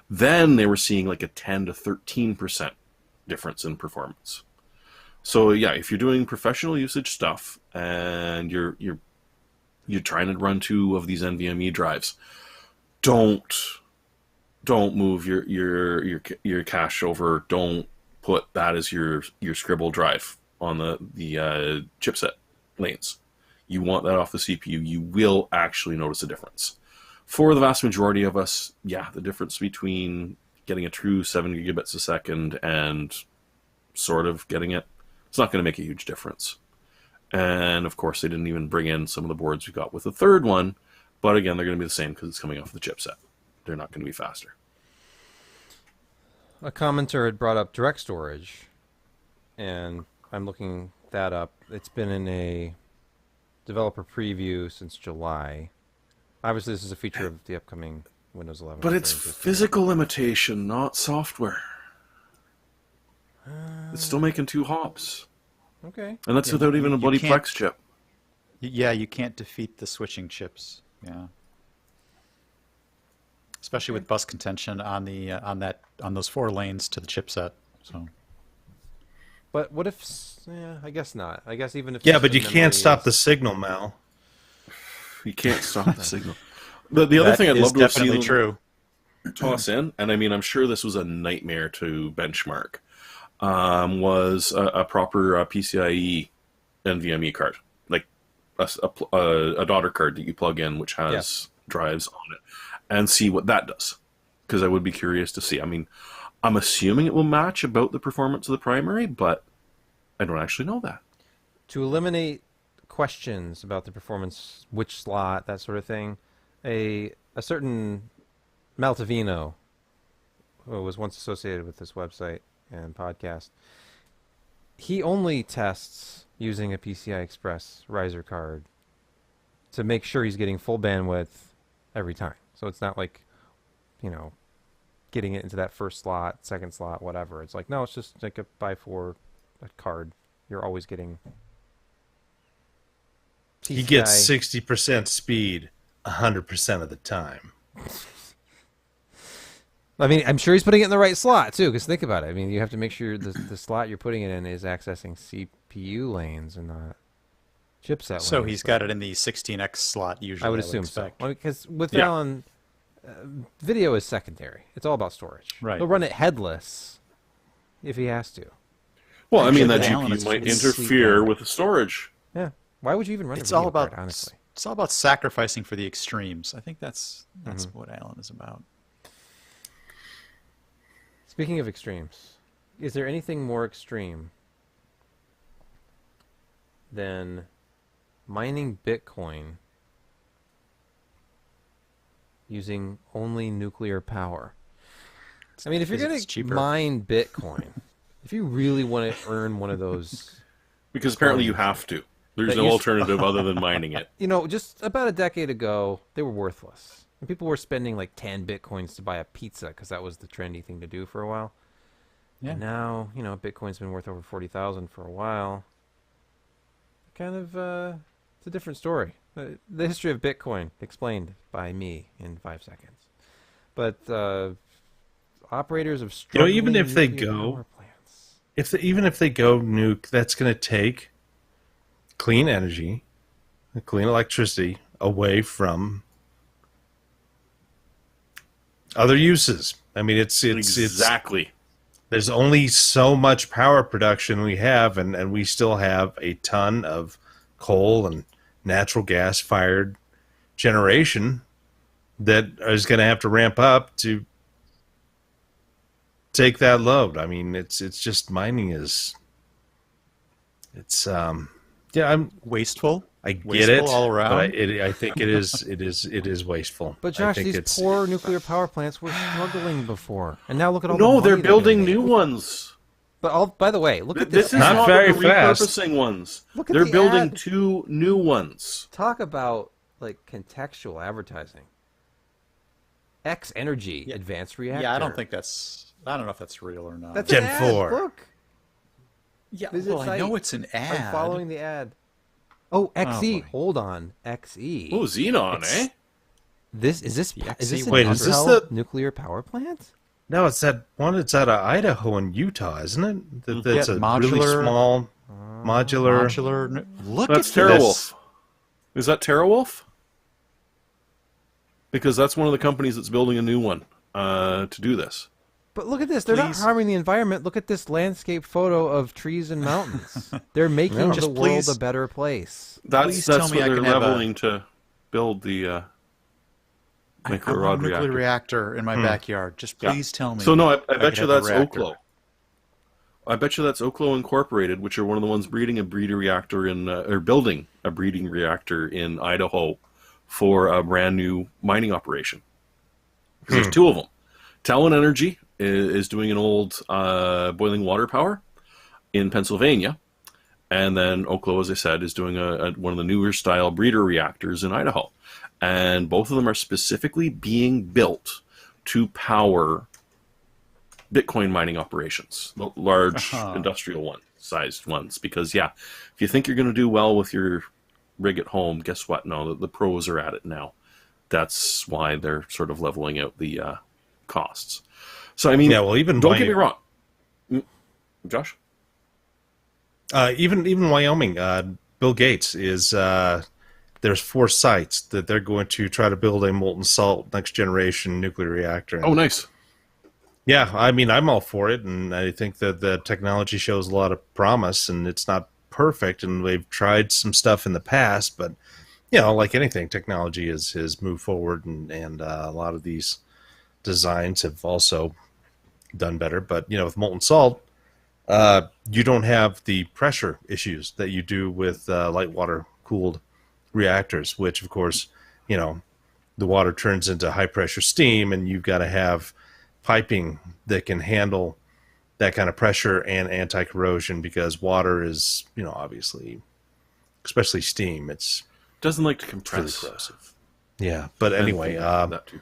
then they were seeing like a 10 to 13% difference in performance. So yeah, if you're doing professional usage stuff and you're trying to run 2 of these NVMe drives, don't move your cache over. Don't put that as your scribble drive on the chipset lanes. You want that off the CPU. You will actually notice a difference. For the vast majority of us, yeah, the difference between getting a true 7 gigabits a second and sort of getting it, it's not going to make a huge difference. And of course, they didn't even bring in some of the boards we got with the third one, but again, they're going to be the same because it's coming off the chipset. They're not going to be faster. A commenter had brought up direct storage, and I'm looking that up. It's been in a developer preview since July. Obviously, this is a feature of the upcoming Windows 11. But it's operating system. physical limitation, not software. It's still making 2 hops. Okay. And that's without even a you bloody can't- Plex chip. Yeah, you can't defeat the switching chips. Yeah. Especially with bus contention on the on those 4 lanes to the chipset. So But what if? I guess not. I guess even if. Yeah, but you system can't memory stop is- the signal, Mal. You can't stop the signal. The other that thing I'd is love to have seen definitely them true. toss in, and I mean, I'm sure this was a nightmare to benchmark, was a proper PCIe NVMe card, like a daughter card that you plug in, which has drives on it, and see what that does. Because I would be curious to see. I mean, I'm assuming it will match about the performance of the primary, but I don't actually know that. To eliminate questions about the performance, which slot, that sort of thing, a certain Maltavino, who was once associated with this website and podcast, he only tests using a PCI Express riser card to make sure he's getting full bandwidth every time. So it's not like, getting it into that first slot, second slot, whatever. It's like, no, it's just like a by 4 card. You're always getting He gets PCI. 60% speed 100% of the time. I mean, I'm sure he's putting it in the right slot too. Because think about it. I mean, you have to make sure the slot you're putting it in is accessing CPU lanes and not chipset lanes. So he's got it in the 16x slot usually. I would assume so. expect. Because with Yeah. Alan, video is secondary. It's all about storage. Right. He'll run it headless if he has to. Well, I mean, Actually, that Alan, GPU it's might really interfere with the storage. Yeah. Why would you even run a It's video all about card, honestly? it's all about sacrificing for the extremes. I think that's Mm-hmm. what Alan is about. Speaking of extremes, is there anything more extreme than mining Bitcoin using only nuclear power? I mean, if you're Because going it's to cheaper. mine Bitcoin, if you really want to earn one of those, Because apparently you have to. There's That no used- alternative other than mining it. just about a decade ago, they were worthless. And people were spending like 10 Bitcoins to buy a pizza because that was the trendy thing to do for a while. Yeah. And now, Bitcoin's been worth over 40,000 for a while. Kind of, it's a different story. The history of Bitcoin explained by me in 5 seconds. But operators of struggling even if they nuclear go- power plants. Even if they go nuke, that's going to take clean energy, clean electricity away from other uses. I mean, it's Exactly. there's only so much power production we have, and we still have a ton of coal and natural gas fired generation that is going to have to ramp up to take that load. I mean, it's just mining is Wasteful. I get Wasteful it all around. but I think it is wasteful. But I Josh, think these it's poor nuclear power plants were struggling before, and now look at all the No, money they're gonna building make. new ones. But by the way, look at This this. is Not not very the fast. repurposing ones. Look at They're the building ad. 2 new ones. Talk about like contextual advertising. X Energy Yeah. Advanced Reactor. Yeah, I don't know if that's real or not. That's Gen an ad. 4. Look, yeah, visit well, I know site. it's an ad. I'm following the ad. Oh, XE. boy. Hold on, XE. Oh, Xenon, It's- eh? This is this The is this XE an Wait, is this Intel the- nuclear power plant? No, it's that one. It's out of Idaho and Utah, isn't it? That's Yeah, a really modular- small modular. Modular. Look That's at this. TerraWolf. Is that TerraWolf? Because that's one of the companies that's building a new one to do this. But look at this. They're not Please. harming the environment. Look at this landscape photo of trees and mountains. They're making No. the Just world please- a better place. Please tell That's me what I they're can have a- leveling to build the I nuclear want rod a nuclear reactor. reactor in my backyard. Just Yeah. please tell me. So no, I could bet you have the that's reactor. Oklo. I bet you that's Oklo Incorporated, which are one of the ones breeding a breeder reactor or building a breeding reactor in Idaho for a brand new mining operation. Because there's 2 of them. Talon Energy is doing an old boiling water power in Pennsylvania, and then Oklo, as I said, is doing one of the newer style breeder reactors in Idaho, and both of them are specifically being built to power Bitcoin mining operations, the large industrial sized ones. Because if you think you're going to do well with your rig at home, guess what? No, the pros are at it now. That's why they're sort of leveling out the costs. So I mean, Yeah, well, even don't get me wrong, Josh. Even Wyoming, Bill Gates is. There's 4 sites that they're going to try to build a molten salt next generation nuclear reactor. Oh, nice. Yeah, I mean, I'm all for it, and I think that the technology shows a lot of promise, and it's not perfect, and they've tried some stuff in the past, but like anything, technology has moved forward, and a lot of these designs have also done better. But with molten salt, you don't have the pressure issues that you do with light water cooled reactors, which of course, the water turns into high pressure steam, and you've got to have piping that can handle that kind of pressure and anti-corrosion, because water is, obviously, especially steam, it's Doesn't like to really compress. corrosive. Yeah, but anyway, that too.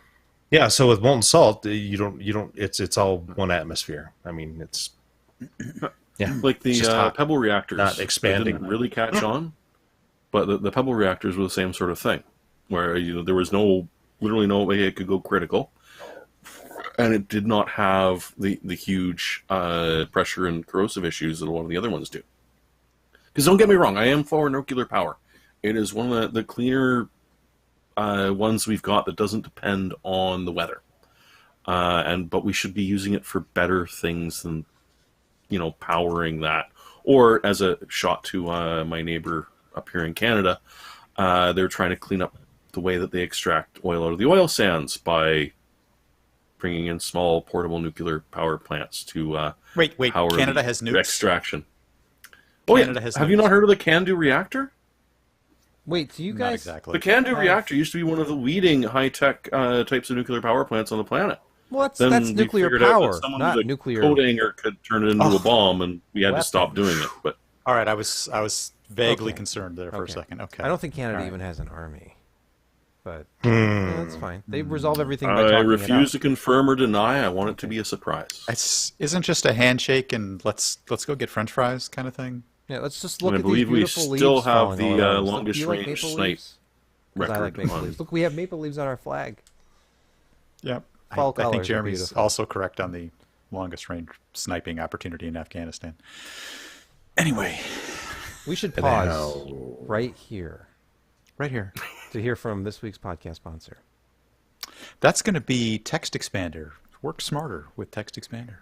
yeah. So with molten salt, you don't. It's all one atmosphere. I mean, it's Like the It's just hot, Pebble reactors, not that expanding. didn't really catch on, but the Pebble reactors were the same sort of thing, where there was literally no way it could go critical, and it did not have the huge pressure and corrosive issues that a lot of the other ones do. Because don't get me wrong, I am for nuclear power. It is one of the cleaner ones we've got that doesn't depend on the weather, but we should be using it for better things than powering that Or as a shot to my neighbor up here in Canada, they're trying to clean up the way that they extract oil out of the oil sands by bringing in small portable nuclear power plants to Wait, power Canada the has nukes? extraction. Canada yeah. has Have you nukes. not heard of the CANDU reactor? Wait, so you Not guys? exactly. The CANDU reactor used to be one of the leading high-tech types of nuclear power plants on the planet. Well, Then that's we nuclear figured out that power, someone not with a nuclear. coating or could turn it into Oh. a bomb, and we had to stop Weapon. doing it. But All right, I was vaguely Okay. concerned there for a Okay. second. Okay. I don't think Canada All right. even has an army, but Hmm. yeah, that's fine. They resolve everything by I talking refuse it to confirm or deny. I want it to be a surprise. It's isn't just a handshake and let's go get French fries kind of thing. out. Yeah, let's just And look I at these believe we beautiful still leaves have falling the all around us. Look, longest do you like range maple snipe leaves? 'Cause I like record maple on- leaves. Look, we have maple leaves on our flag. Yep. Fall I colors think are Jeremy's beautiful. also correct on the longest range sniping opportunity in Afghanistan. Anyway, We should And pause how- right here right here. to hear from this week's podcast sponsor. That's going to be Text Expander. Work smarter with Text Expander.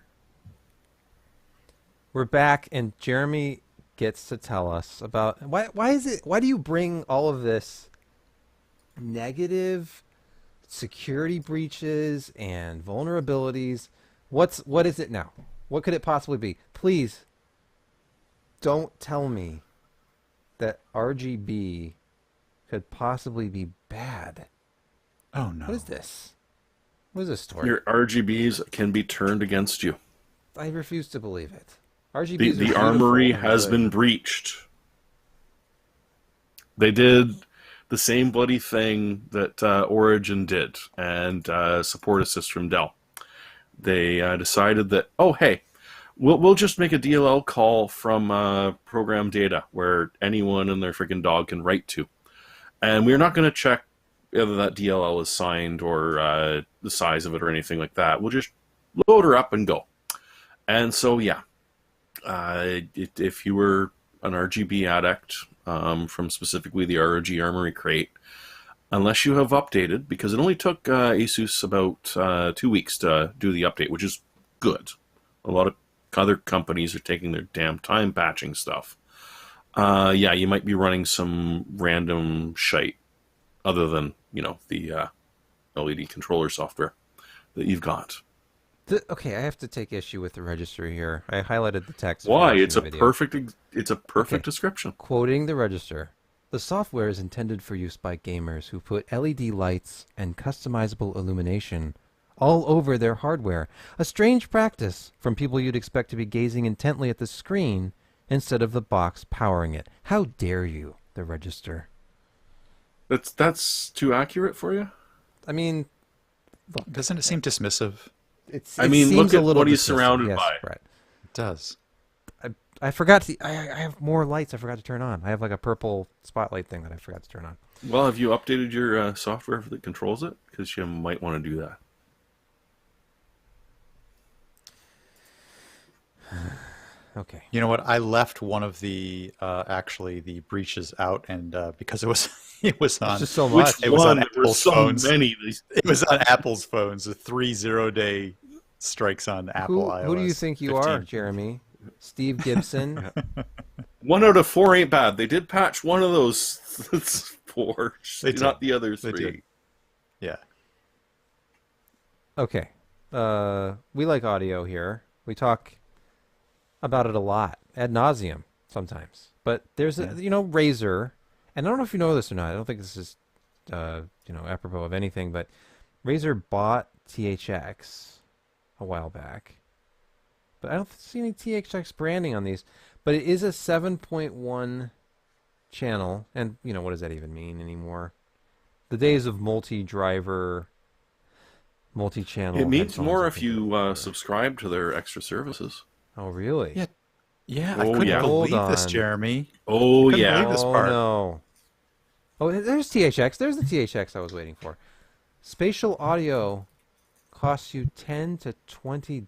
We're back, and Jeremy gets to tell us about why is it? Why do you bring all of this negative security breaches and vulnerabilities? What is it now? What could it possibly be? Please don't tell me that RGB could possibly be bad. Oh no. What is this? What is this story? Your RGBs can be turned against you. I refuse to believe it. RGBs The are beautiful armory and has good. been breached. They did the same bloody thing that Origin did and Support Assist from Dell. They decided that, oh, hey, we'll just make a DLL call from program data where anyone and their freaking dog can write to. And we're not going to check whether that DLL is signed or the size of it or anything like that. We'll just load her up and go. And so, yeah, if you were an RGB addict from specifically the ROG Armory crate, unless you have updated, because it only took Asus about 2 weeks to do the update, which is good. A lot of other companies are taking their damn time patching stuff. Yeah, you might be running some random shite other than, the LED controller software that you've got. Okay, I have to take issue with the register here. I highlighted the text. Why? for It's a the video. perfect Okay. description. Quoting the register. The software is intended for use by gamers who put LED lights and customizable illumination all over their hardware. A strange practice from people you'd expect to be gazing intently at the screen instead of the box powering it. How dare you, the register? That's too accurate for you? I mean, Doesn't it seem dismissive? it I mean, seems look a at little what he's dismissive. surrounded Yes, by. Brett. It does. I forgot to. I have more lights I forgot to turn on. I have like a purple spotlight thing that I forgot to turn on. Well, have you updated your software that controls it? Because you might want to do that. Okay. You know what? I left one of the actually the breaches out, and because it was it was on It's just so Which much. It was on one? There were Apple's so phones. many. it was on Apple's phones. The 3 0-day strikes on Apple iOS. Who do you think you 15. are, Jeremy? Steve Gibson? 1 out of 4 ain't bad. They did patch one of those 4, They did. not the other They 3. did. Yeah. Okay. We like audio here. We talk about it a lot, ad nauseum sometimes. But there's a, Razer, and I don't know if you know this or not. I don't think this is, apropos of anything, but Razer bought THX a while back. But I don't see any THX branding on these. But it is a 7.1 channel, and what does that even mean anymore? The days of multi-driver, multi-channel. It means headphones, more I if think, you are- subscribe to their extra services. Oh, really? Yeah. Yeah, I Oh, couldn't yeah. believe Hold this, on. Jeremy. Oh, Couldn't yeah. believe this Oh, part. no. Oh, there's THX. There's the THX I was waiting for. Spatial audio costs you $10 to $20?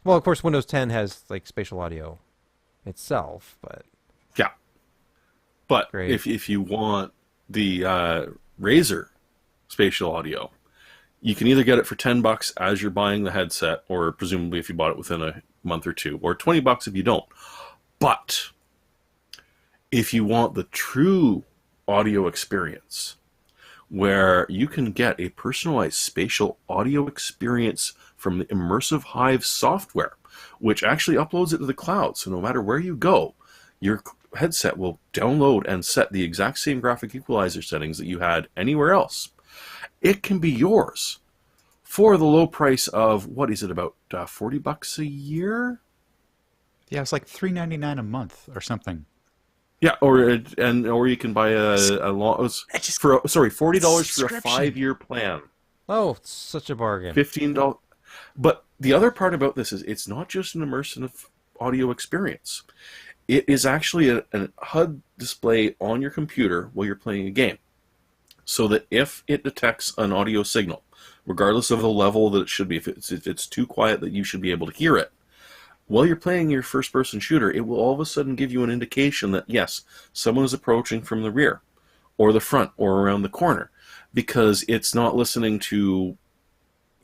Well, of course, Windows 10 has, spatial audio itself, but... Yeah. But Great. if you want the Razer spatial audio, You can either get it for $10 as you're buying the headset, or presumably if you bought it within a month or two, or $20 if you don't. But if you want the true audio experience, where you can get a personalized spatial audio experience from the Immersive Hive software, which actually uploads it to the cloud. So no matter where you go, your headset will download and set the exact same graphic equalizer settings that you had anywhere else. It can be yours for the low price of, what is it, about $40 a year? Yeah, it's like $3.99 a month or something. Yeah, or you can buy a long for $40 for a 5-year plan. Oh, it's such a bargain. $15. But the other part about this is it's not just an immersive audio experience. It is actually a HUD display on your computer while you're playing a game. So that if it detects an audio signal, regardless of the level that it should be, if it's too quiet that you should be able to hear it, while you're playing your first-person shooter, it will all of a sudden give you an indication that, yes, someone is approaching from the rear, or the front, or around the corner, because it's not listening to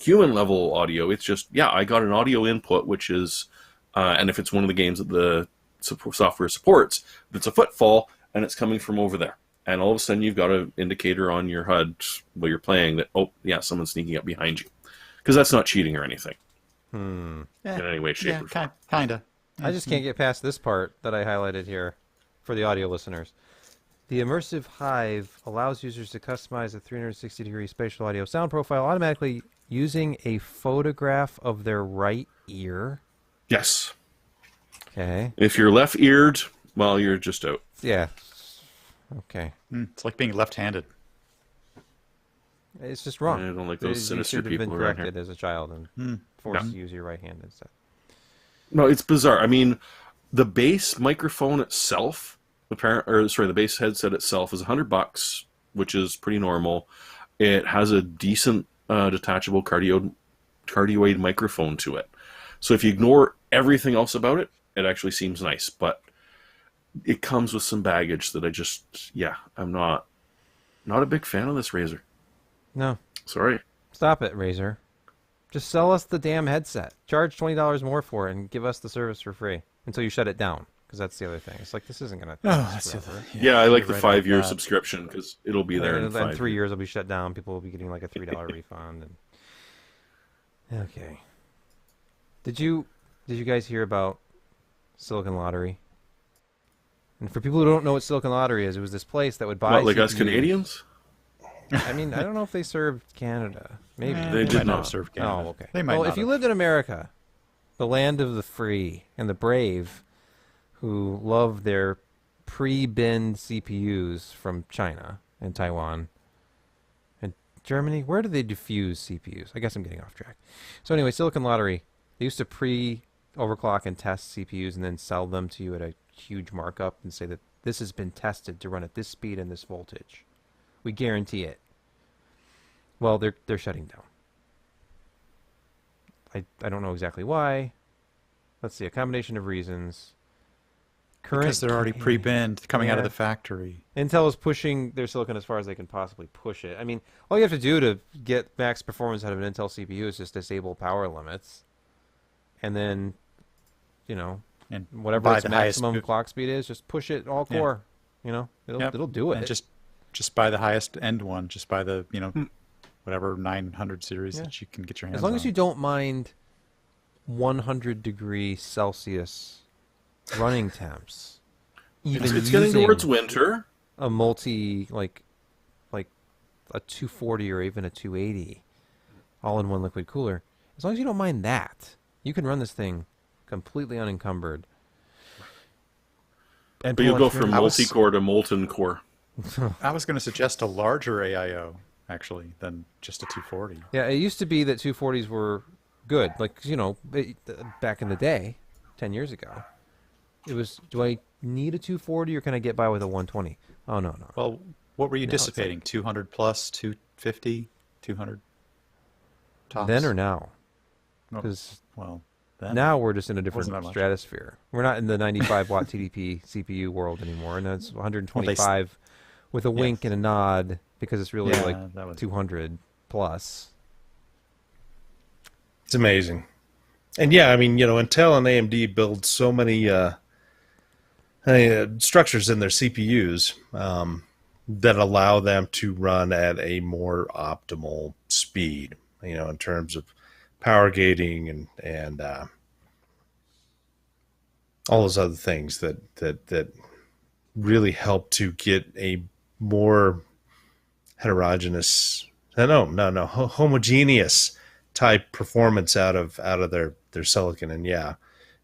human-level audio. It's just, yeah, I got an audio input, which is, and if it's one of the games that the software supports, that's a footfall, and it's coming from over there. And all of a sudden, you've got an indicator on your HUD while you're playing that, oh, yeah, someone's sneaking up behind you. Because that's not cheating or anything. In any way, shape, or form. Kind of. I just can't get past this part that I highlighted here for the audio listeners. The Immersive Hive allows users to customize a 360-degree spatial audio sound profile automatically using a photograph of their right ear. Yes. Okay. If you're left-eared, well, you're just out. Yeah. Okay. It's like being left-handed. It's just wrong. I don't like those sinister you should have people been around corrected here. as a child and forced to use your right hand instead. No, it's bizarre. I mean, the base microphone itself, the base headset itself is $100, which is pretty normal. It has a decent detachable cardioid microphone to it. So if you ignore everything else about it, it actually seems nice. But it comes with some baggage that I'm not a big fan of this Razer. No. Sorry. Stop it, Razer. Just sell us the damn headset. Charge $20 more for it and give us the service for free until you shut it down. Because that's the other thing. It's like, this isn't going to... That's the other. Yeah, I like the right 5-year about that. subscription because it'll be there in 5 3 years. It'll be shut down. People will be getting like a $3 refund. And... Okay. Did you guys hear about Silicon Lottery? And for people who don't know what Silicon Lottery is, it was this place that would buy What, like us CPUs. Canadians? I mean, I don't know if they served Canada. Maybe. They did might not. serve Canada. Oh, okay. They might well, not if you have. lived in America, the land of the free and the brave, who love their pre-binned CPUs from China and Taiwan and Germany, where do they diffuse CPUs? I guess I'm getting off track. So anyway, Silicon Lottery, they used to pre-overclock and test CPUs and then sell them to you at a huge markup and say that this has been tested to run at this speed and this voltage. We guarantee it. Well, they're shutting down. I don't know exactly why. Let's see, a combination of reasons. Because they're already pre-binned coming out of Yeah. the factory. Intel is pushing their silicon as far as they can possibly push it. I mean, all you have to do to get max performance out of an Intel CPU is just disable power limits. And then, And whatever buy its the highest maximum boot- clock speed is, just push it all Yeah. core. Yep. It'll do it. And just buy the highest end one. Just buy the, whatever 900 series that you can get your hands As on. long as you don't mind 100-degree Celsius running temps. Even It's getting using towards winter. a multi, like a 240 or even a 280 all-in-one liquid cooler. As long as you don't mind that, you can run this thing completely unencumbered. And But you'll pull go it from through. multi-core to molten core. I was going to suggest a larger AIO, actually, than just a 240. Yeah, it used to be that 240s were good. Like, back in the day, 10 years ago. It was, do I need a 240 or can I get by with a 120? Oh, no. Well, what were you No, it's dissipating? 200 plus, 250, 200 tops? Then or now? Well, Because well, then. now we're just in a different Wasn't that much. stratosphere. We're not in the 95-watt TDP CPU world anymore, and that's 125 with a wink and a nod because it's really Yeah, like that was- 200 plus. It's amazing. And yeah, I mean, Intel and AMD build so many structures in their CPUs that allow them to run at a more optimal speed, in terms of power gating and all those other things that really help to get a more homogeneous type performance out of their silicon. And yeah,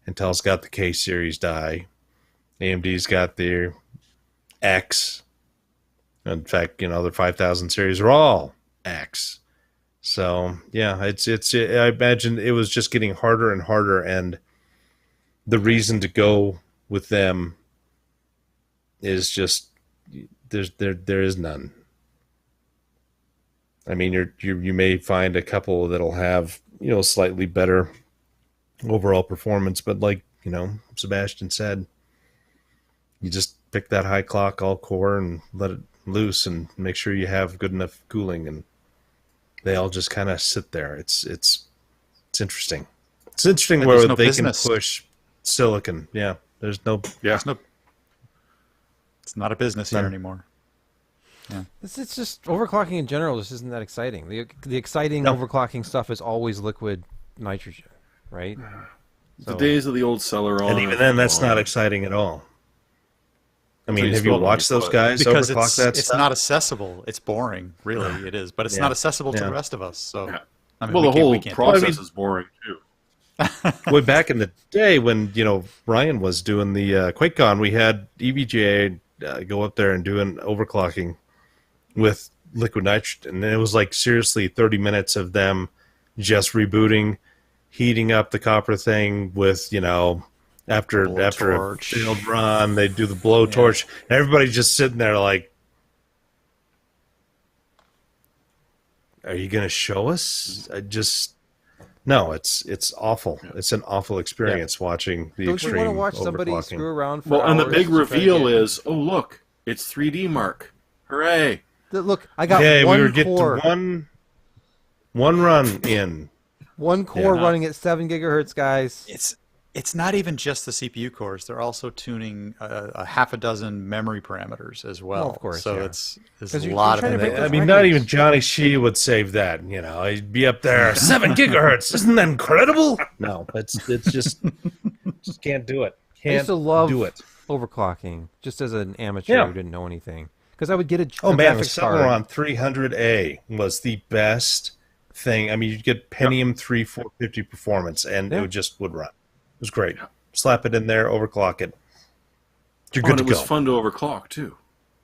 Intel's got the K series die, AMD's got their X. In fact, their 5000 series are all X. So yeah, I imagine it was just getting harder and harder, and the reason to go with them is just there is none. I mean, you may find a couple that'll have slightly better overall performance, but like Sebastian said, you just pick that high clock all core and let it loose, and make sure you have good enough cooling, and they all just kind of sit there. It's interesting. It's interesting where they business. Can push silicon. Yeah, there's no. It's not a business here anymore. Yeah. It's just overclocking in general just isn't that exciting. The exciting overclocking stuff is always liquid nitrogen, right? The days of the old Celeron. And even then, that's not exciting at all. I mean, have you watched those guys overclock that stuff? It's not accessible. It's boring, really. It is, but it's not accessible to the rest of us. So, I mean, the whole process is boring too. Way back in the day when Ryan was doing the QuakeCon, we had EVGA go up there and do an overclocking with liquid nitrogen, and it was like seriously 30 minutes of them just rebooting, heating up the copper thing with after a failed run, they do the blowtorch, and everybody's just sitting there like, are you going to show us? No, it's awful. Yeah. It's an awful experience watching the extreme. Don't you want to watch somebody screw around for hours? And the big reveal is, oh look, it's 3D Mark. Hooray! Look, I got one core. Getting to one run in. One core running at 7 gigahertz, guys. It's not even just the CPU cores. They're also tuning a half a dozen memory parameters as well. Of course. So it's a lot of it. I mean, not even Johnny Shee would save that. He'd be up there, 7 gigahertz. Isn't that incredible? No, it's just can't do it. I used to love overclocking just as an amateur who didn't know anything. Because I would get a graphics card. Celeron 300A was the best thing. I mean, you'd get Pentium 3 450 performance, and it would run. It was great. Slap it in there, overclock it. You're good to go. It was fun to overclock, too.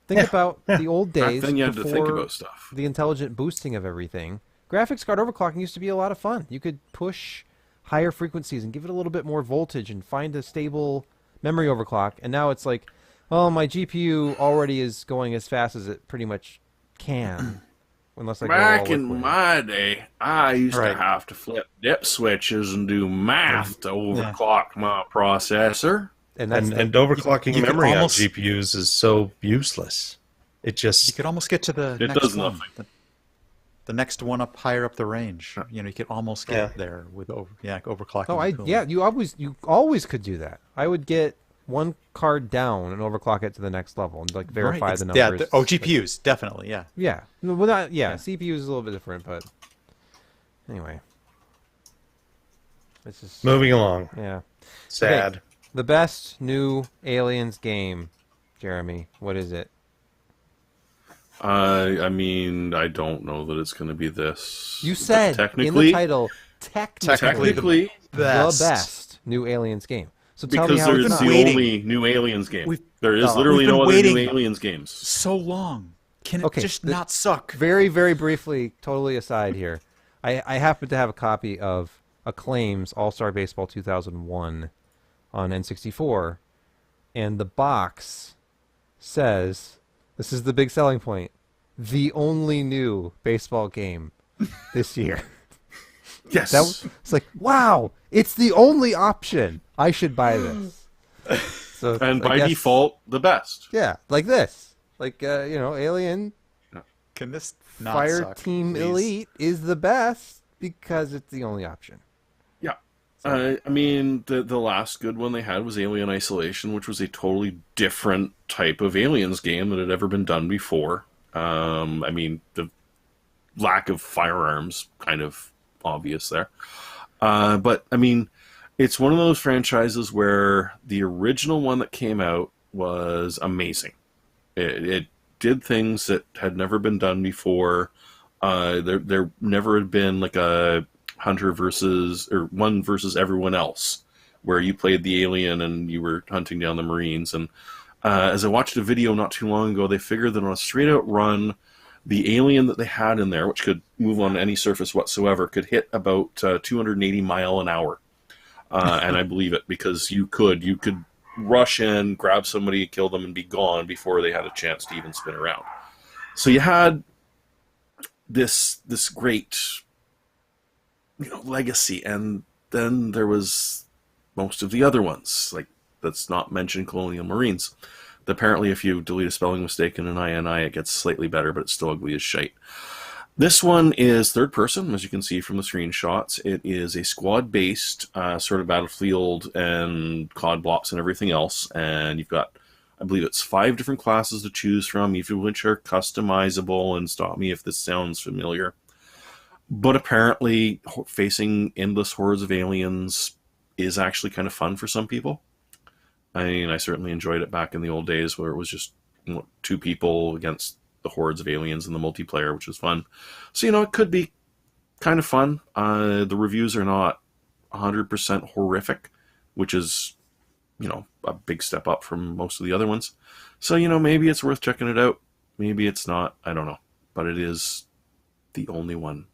Think about the old days then you had to think before about stuff. The intelligent boosting of everything. Graphics card overclocking used to be a lot of fun. You could push higher frequencies and give it a little bit more voltage and find a stable memory overclock. And now it's like, well, my GPU already is going as fast as it pretty much can. Unless I Back in my day, I used to have to flip dip switches and do math to overclock my processor. And overclocking memory on GPUs is so useless. It just... You could almost get to the next one. The next one up higher up the range. You could almost get there with overclocking. You always could do that. I would get one card down and overclock it to the next level and verify the numbers. GPUs, definitely, yeah. Yeah. Well, CPU is a little bit different, but anyway. It's just moving along. Yeah. Sad. Okay. The best new Aliens game, Jeremy. What is it? I mean, I don't know that it's going to be this. You said in the title, technically the best new Aliens game. So tell me how there's the only new Aliens game. There is literally no other new Aliens games. So long. Can it just not suck? Very, very briefly, totally aside here. I happen to have a copy of Acclaim's All-Star Baseball 2001 on N64, and the box says, this is the big selling point, the only new baseball game this year. Yes. It's like, wow, it's the only option. I should buy this. So and by default, the best. Yeah, like this. Like, Alien Can this Fire suck, Team please? Elite is the best because it's the only option. I mean, the last good one they had was Alien Isolation, which was a totally different type of Aliens game that had ever been done before. I mean, the lack of firearms kind of obvious there. But I mean, it's one of those franchises where the original one that came out was amazing. It did things that had never been done before. There never had been like a hunter versus or one versus everyone else, where you played the alien and you were hunting down the Marines. And as I watched a video not too long ago, they figured that on a straight out run, the alien that they had in there, which could move on any surface whatsoever, could hit about 280 mile an hour. And I believe it, because you could rush in, grab somebody, kill them, and be gone before they had a chance to even spin around. So you had this great, legacy, and then there was most of the other ones. Like, let's not mention Colonial Marines. Apparently, if you delete a spelling mistake in an INI, it gets slightly better, but it's still ugly as shite. This one is third person, as you can see from the screenshots. It is a squad-based sort of Battlefield and COD Blops and everything else. And you've got, I believe it's 5 different classes to choose from, each of which are customizable, and stop me if this sounds familiar. But apparently, facing endless hordes of aliens is actually kind of fun for some people. I mean, I certainly enjoyed it back in the old days where it was just 2 people against the hordes of aliens in the multiplayer, which was fun. So, it could be kind of fun. The reviews are not 100% horrific, which is, a big step up from most of the other ones. So, maybe it's worth checking it out. Maybe it's not. I don't know. But it is the only one.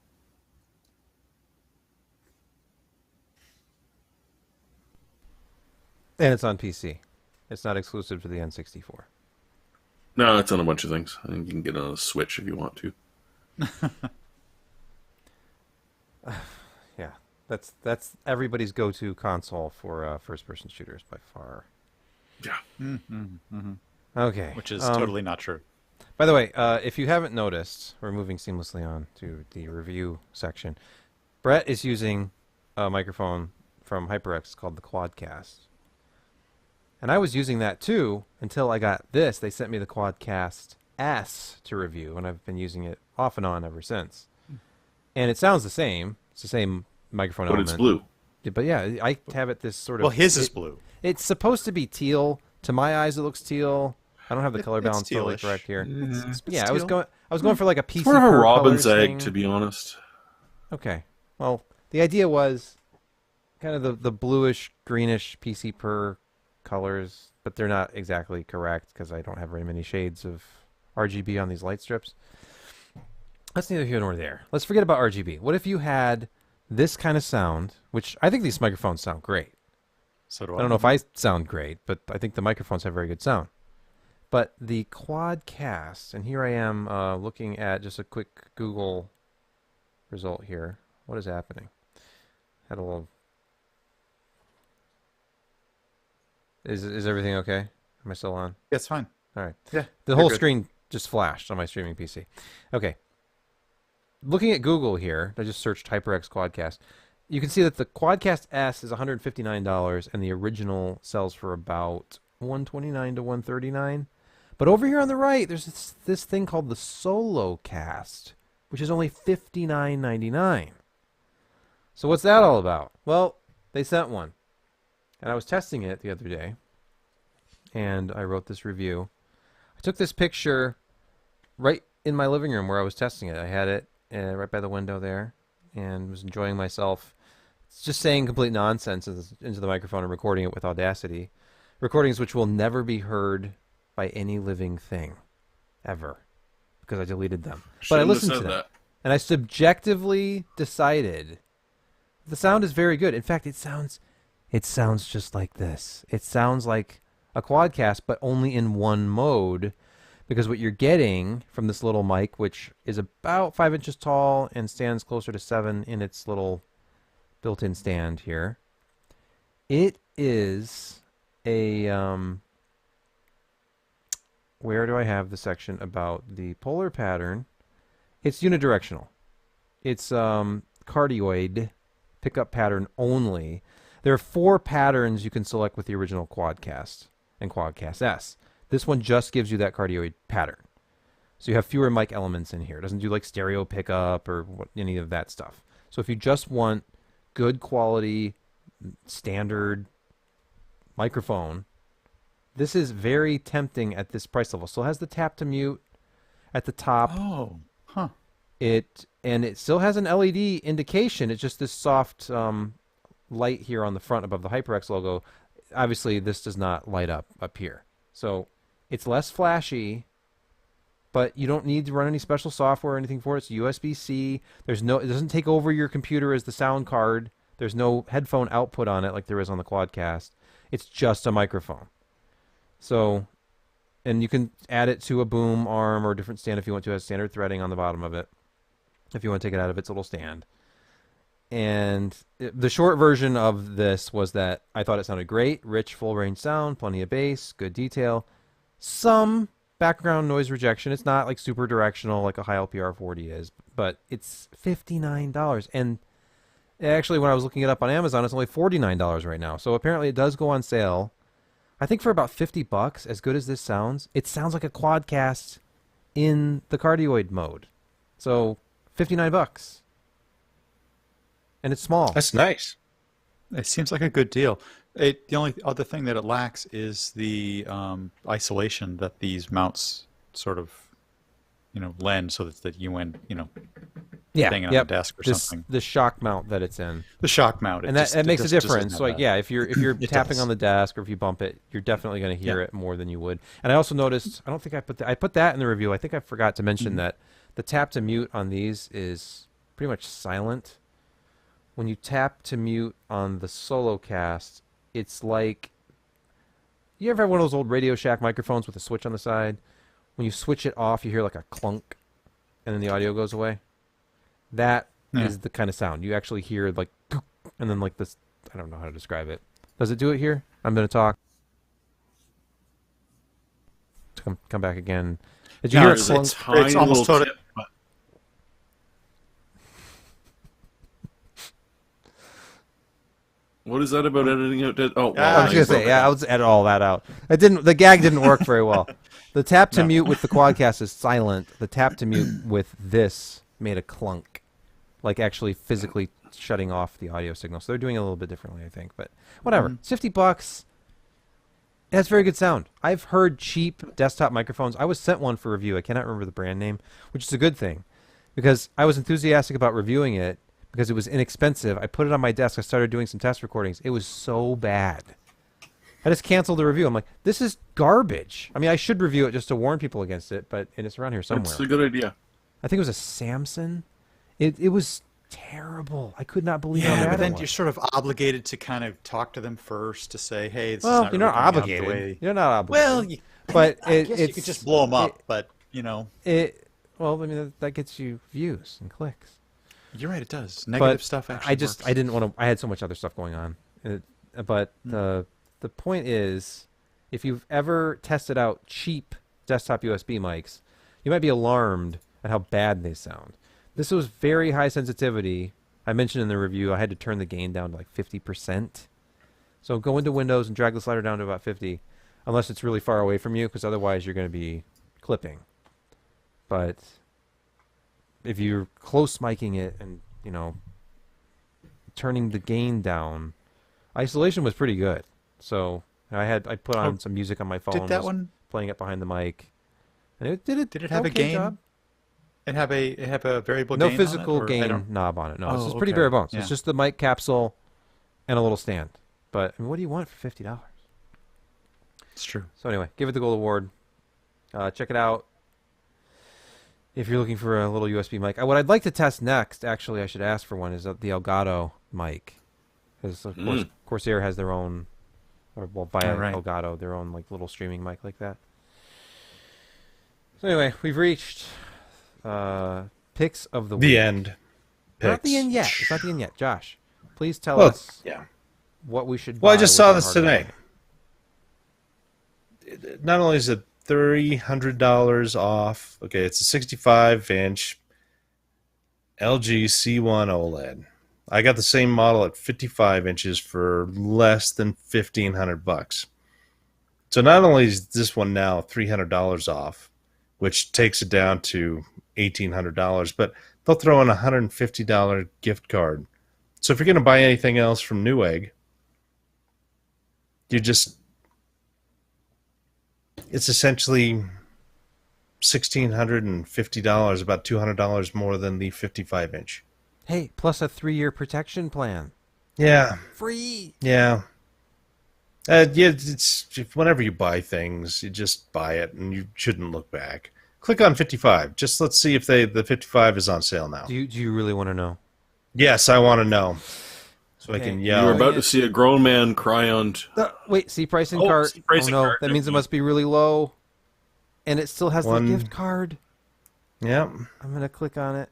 And it's on PC. It's not exclusive to the N64. No, it's on a bunch of things. I think you can get it on a Switch if you want to. Yeah, that's everybody's go-to console for first-person shooters by far. Yeah. Okay, Which is totally not true. By the way, if you haven't noticed, we're moving seamlessly on to the review section. Brett is using a microphone from HyperX called the Quadcast. And I was using that too until I got this. They sent me the Quadcast S to review, and I've been using it off and on ever since. And it sounds the same. It's the same microphone But element. it's blue. But yeah, I have it this sort of... Well, his is blue. It's supposed to be teal. To my eyes, it looks teal. I don't have the color It's balance totally tealish. correct here. It's Yeah, I was teal. going for like a PC It's more of a per robin's colors egg, thing. to be honest. Okay. Well, the idea was kind of the bluish, greenish PC per colors, but they're not exactly correct because I don't have very many shades of RGB on these light strips. That's neither here nor there. Let's forget about RGB. What if you had this kind of sound, which I think these microphones sound great. So do I don't know if I sound great, but I think the microphones have very good sound. But the Quadcast, and here I am looking at just a quick Google result here. What is happening? Had a little... Is everything okay? Am I still on? Yeah, it's fine. All right. Yeah. The you're whole good. screen just flashed on my streaming PC. Okay. Looking at Google here, I just searched HyperX Quadcast. You can see that the Quadcast S is $159, and the original sells for about $129 to $139. But over here on the right, there's this thing called the SoloCast, which is only $59.99. So what's that all about? Well, they sent one. And I was testing it the other day, and I wrote this review. I took this picture right in my living room where I was testing it. I had it right by the window there and was enjoying myself. It's just saying complete nonsense into the microphone and recording it with Audacity. Recordings which will never be heard by any living thing, ever, because I deleted them. But I Shouldn't have listened to said them. that. And I subjectively decided the sound is very good. In fact, it sounds just like this. It sounds like a Quadcast, but only in one mode, because what you're getting from this little mic, which is about 5 inches tall and stands closer to 7 in its little built-in stand here, it is a... where do I have the section about the polar pattern? It's unidirectional. It's cardioid pickup pattern only. There are 4 patterns you can select with the original Quadcast and Quadcast S. This one just gives you that cardioid pattern. So you have fewer mic elements in here. It doesn't do like stereo pickup or any of that stuff. So if you just want good quality, standard microphone, this is very tempting at this price level. Still has the tap to mute at the top. Oh, huh. It still has an LED indication. It's just this soft light here on the front above the HyperX logo. Obviously, this does not light up here. So it's less flashy, but you don't need to run any special software or anything for it. It's USB-C. It doesn't take over your computer as the sound card. There's no headphone output on it like there is on the Quadcast. It's just a microphone. So, and you can add it to a boom arm or a different stand if you want to. It has standard threading on the bottom of it if you want to take it out of its little stand. And the short version of this was that I thought it sounded great, rich, full-range sound, plenty of bass, good detail, some background noise rejection. It's not like super directional like a high LPR 40 is, but it's $59. And actually, when I was looking it up on Amazon, it's only $49 right now. So apparently it does go on sale. I think for about $50, as good as this sounds, it sounds like a Quadcast in the cardioid mode. So $59. And it's small. That's nice. It seems like a good deal. The only other thing that it lacks is the isolation that these mounts sort of, lend, so that the UN, thing on the desk or something. The shock mount that it's in. The shock mount. And that makes a difference. So, if you're tapping does. on the desk or if you bump it, you're definitely going to hear it more than you would. And I also noticed, I don't think I put that in the review. I think I forgot to mention that the tap to mute on these is pretty much silent. When you tap to mute on the SoloCast, it's like, you ever have one of those old Radio Shack microphones with a switch on the side? When you switch it off, you hear like a clunk, and then the audio goes away. That is the kind of sound. You actually hear like, and then like this, I don't know how to describe it. Does it do it here? I'm going to talk. Come back again. Did you hear it clunk? It's almost totally... What is that about editing out? Oh, I was gonna say, I'll just edit all that out. The gag didn't work very well. The tap to mute with the Quadcast is silent. The tap to mute with this made a clunk, like actually physically shutting off the audio signal. So they're doing it a little bit differently, I think. But whatever. It's $50. It has very good sound. I've heard cheap desktop microphones. I was sent one for review. I cannot remember the brand name, which is a good thing, because I was enthusiastic about reviewing it. Because it was inexpensive. I put it on my desk. I started doing some test recordings. It was so bad. I just canceled the review. I'm like, this is garbage. I mean, I should review it just to warn people against it, but it's around here somewhere. That's a good idea. I think it was a Samson. It was terrible. I could not believe how bad but then it was. you're sort of obligated to kind of talk to them first to say, hey, this is Well, not you're really not coming out the obligated. way. You're not obligated. Well, but I guess you could just blow them up, but, Well, I mean, that gets you views and clicks. You're right, it does. Negative stuff actually works. I didn't want to. I had so much other stuff going on. But the point is, if you've ever tested out cheap desktop USB mics, you might be alarmed at how bad they sound. This was very high sensitivity. I mentioned in the review I had to turn the gain down to like 50%. So go into Windows and drag the slider down to about 50, unless it's really far away from you, because otherwise you're going to be clipping. But if you're close miking it and, turning the gain down, isolation was pretty good. So I put on some music on my phone. Did that one playing it behind the mic? And it did it. Did it have a okay gain? job. It have a variable No gain physical on it, gain knob on it. No, it's just pretty okay. bare bones. Yeah. It's just the mic capsule and a little stand. But I mean, what do you want for $50? It's true. So anyway, give it the gold award. Check it out. If you're looking for a little USB mic. What I'd like to test next, actually, I should ask for one, is the Elgato mic. Because, of course, Corsair has their own, via Elgato, their own like little streaming mic like that. So anyway, we've reached picks of the week. The end. Not the end yet. It's not the end yet. Josh, please tell us what we should buy. Well, I just saw with this our today. hardware. Not only is it $300 off. Okay, it's a 65-inch LG C1 OLED. I got the same model at 55 inches for less than $1,500. So not only is this one now $300 off, which takes it down to $1,800, but they'll throw in a $150 gift card. So if you're going to buy anything else from Newegg, it's essentially $1,650, about $200 more than the 55 inch. Hey, plus a 3-year protection plan. Yeah, Free. yeah. It's whenever you buy things, you just buy it, and you shouldn't look back. Click on 55. Just let's see if the 55 is on sale now. Do you really want to know? Yes, I want to know, so I Okay. can You yell. were about to see a grown man cry on. Wait, see pricing Oh, cart. see pricing oh no, cart. that means it must be really low. And it still has One- the gift card. Yep. I'm gonna click on it.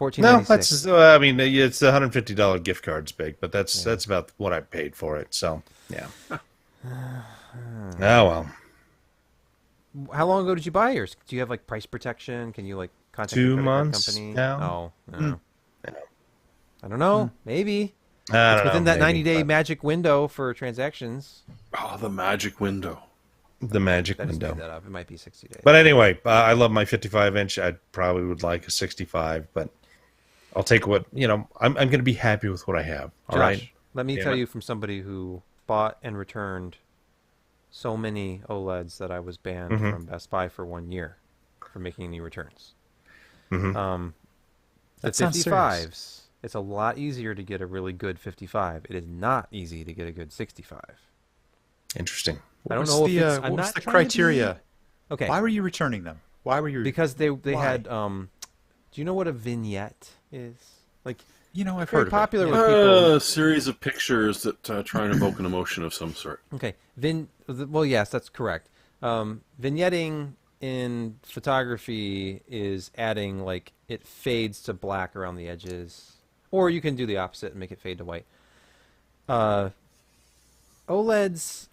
No, $14.96. that's. I mean, it's the $150 gift card's big, but that's about what I paid for it. So yeah. Oh well. How long ago did you buy yours? Do you have like price protection? Can you like contact 2 the credit card months company? now. Oh, no. I don't know. Maybe I don't within know, that maybe, 90-day but magic window for transactions. Oh, the magic window. the magic I just made window. that up. It might be 60 days. But anyway, I love my 55 inch. I probably would like a 65, but I'll take what I'm going to be happy with what I have. All right. Josh, let me Damn tell it. you from somebody who bought and returned so many OLEDs that I was banned Mm-hmm. from Best Buy for 1 year for making any returns. Mhm. The That sounds 55s, it's a lot easier to get a really good 55. It is not easy to get a good 65. Interesting. I don't What's know the, if it's, what I'm was not the trying to be- criteria? Okay, Why were you returning them? Why were you? because they Why? had do you know what a vignette is? Like I've very heard popular of with people. A series of pictures that try and evoke an emotion of some sort. Okay. Well, yes, that's correct. Vignetting in photography is adding like it fades to black around the edges, or you can do the opposite and make it fade to white. OLEDs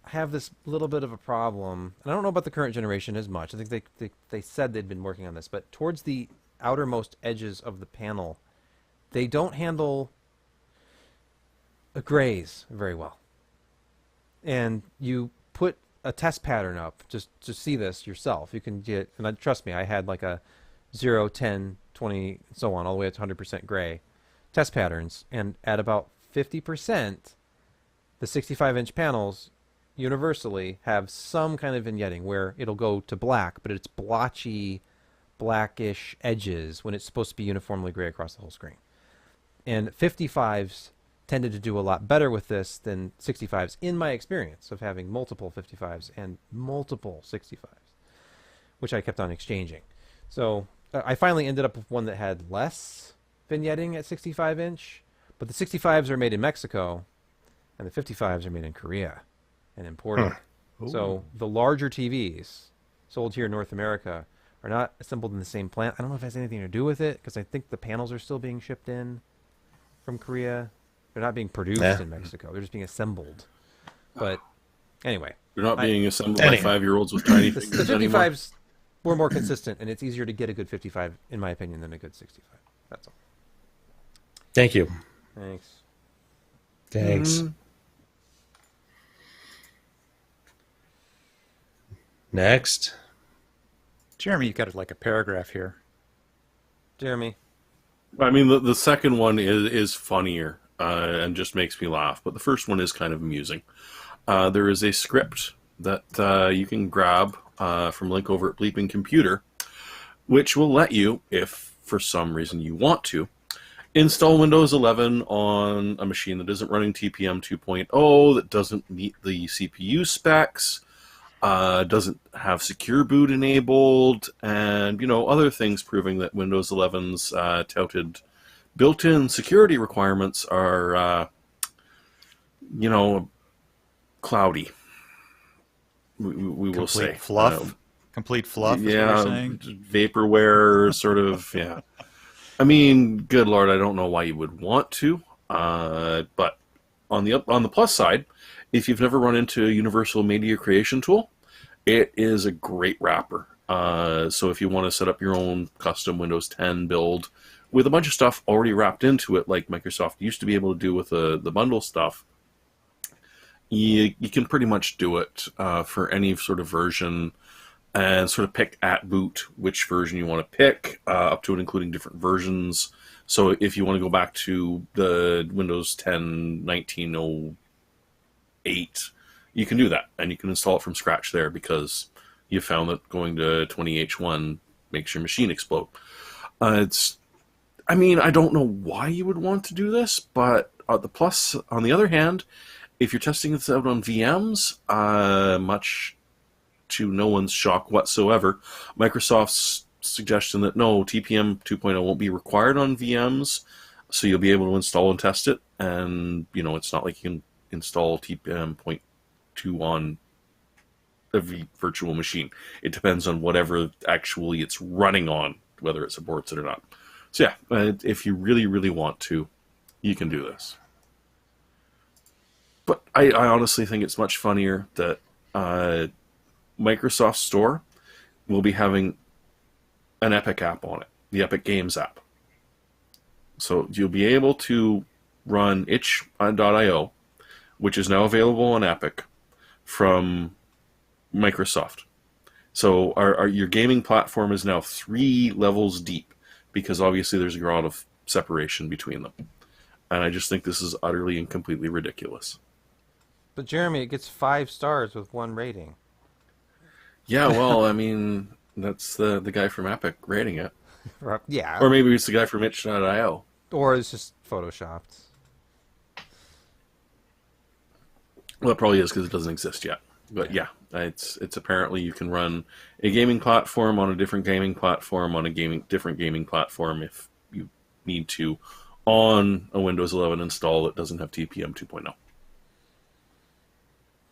have this little bit of a problem, and I don't know about the current generation as much. I think they said they'd been working on this, but towards the outermost edges of the panel, they don't handle grays very well. And you put a test pattern up just to see this yourself. You can get, and trust me, I had like a 0, 10, 20, so on, all the way up to 100% gray test patterns. And at about 50%, the 65-inch panels universally have some kind of vignetting where it'll go to black, but it's blotchy, blackish edges when it's supposed to be uniformly gray across the whole screen. And 55s tended to do a lot better with this than 65s in my experience of having multiple 55s and multiple 65s, which I kept on exchanging. So I finally ended up with one that had less vignetting at 65 inch, but the 65s are made in Mexico and the 55s are made in Korea and imported. So the larger TVs sold here in North America are not assembled in the same plant. I don't know if it has anything to do with it because I think the panels are still being shipped in from Korea. They're not being produced in Mexico. They're just being assembled. But anyway, They're not being assembled by Anyway. 5-year-olds with tiny the fingers anymore. 55s were more consistent, and it's easier to get a good 55, in my opinion, than a good 65. That's all. Thank you. Thanks. Thanks. Next. Jeremy, you got like a paragraph here. Jeremy. I mean, the second one is funnier and just makes me laugh, but the first one is kind of amusing. There is a script that you can grab from a link over at Bleeping Computer, which will let you, if for some reason you want to, install Windows 11 on a machine that isn't running TPM 2.0, that doesn't meet the CPU specs, doesn't have Secure Boot enabled, and other things proving that Windows 11's touted built-in security requirements are cloudy. We will say fluff. Complete fluff. Is what yeah, you're saying? vaporware, sort of. Yeah, I mean, good lord, I don't know why you would want to, but on the plus side, if you've never run into a Universal Media Creation Tool, it is a great wrapper. So if you want to set up your own custom Windows 10 build with a bunch of stuff already wrapped into it, like Microsoft used to be able to do with the bundle stuff, you can pretty much do it for any sort of version, and sort of pick at boot which version you want to pick, up to and including different versions. So if you want to go back to the Windows 10 1908, you can do that, and you can install it from scratch there, because you found that going to 20H1 makes your machine explode. I don't know why you would want to do this, but the plus, on the other hand, if you're testing this out on VMs, much to no one's shock whatsoever, Microsoft's suggestion that no, TPM 2.0 won't be required on VMs, so you'll be able to install and test it, and it's not like you can install TPM 0.2 on a virtual machine. It depends on whatever actually it's running on, whether it supports it or not. So yeah, if you really, really want to, you can do this. But I honestly think it's much funnier that Microsoft Store will be having an Epic app on it, the Epic Games app. So you'll be able to run itch.io, which is now available on Epic, from Microsoft. So your gaming platform is now 3 levels deep, because obviously there's a lot of separation between them. And I just think this is utterly and completely ridiculous. But Jeremy, it gets 5 stars with 1 rating. Yeah, well, that's the guy from Epic rating it. Yeah. Or maybe it's the guy from itch.io. Or it's just photoshopped. Well, it probably is, because it doesn't exist yet. But yeah, it's apparently you can run a gaming platform on a different gaming platform on a different gaming platform if you need to, on a Windows 11 install that doesn't have TPM 2.0.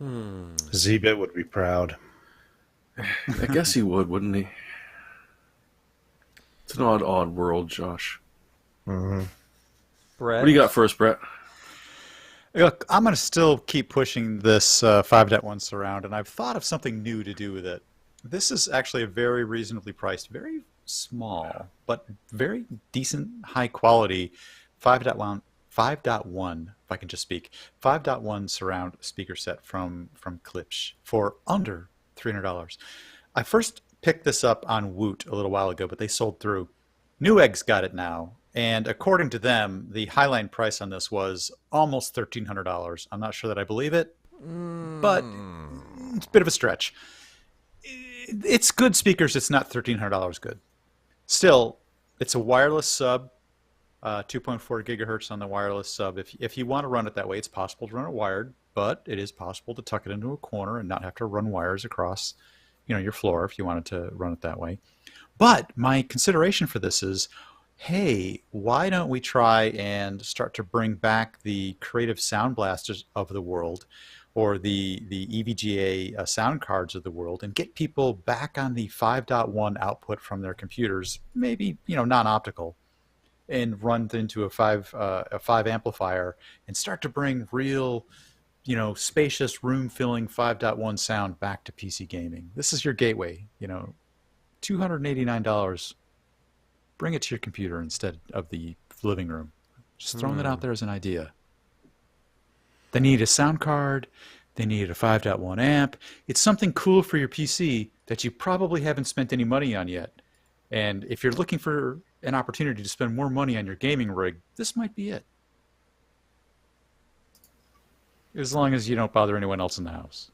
Zbit would be proud. I guess he would, wouldn't he? It's an odd world, Josh. Mm-hmm. Brett? What do you got for us, Brett? Look, I'm going to still keep pushing this 5.1 surround, and I've thought of something new to do with it. This is actually a very reasonably priced, very small, but very decent, high quality 5.1, if I can just speak, 5.1 surround speaker set from Klipsch for under $300. I first picked this up on Woot a little while ago, but they sold through. Newegg's got it now. And according to them, the Highline price on this was almost $1,300. I'm not sure that I believe it, but it's a bit of a stretch. It's good speakers. It's not $1,300 good. Still, it's a wireless sub, 2.4 gigahertz on the wireless sub. If you want to run it that way, it's possible to run it wired, but it is possible to tuck it into a corner and not have to run wires across, your floor if you wanted to run it that way. But my consideration for this is, hey, why don't we try and start to bring back the Creative Sound Blasters of the world, or the EVGA sound cards of the world, and get people back on the 5.1 output from their computers, maybe non-optical, and run into a 5 amplifier, and start to bring real, spacious, room-filling 5.1 sound back to PC gaming. This is your gateway. $289. Bring it to your computer instead of the living room. Just throwing it out there as an idea. They need a sound card. They need a 5.1 amp. It's something cool for your PC that you probably haven't spent any money on yet. And if you're looking for an opportunity to spend more money on your gaming rig, this might be it. As long as you don't bother anyone else in the house.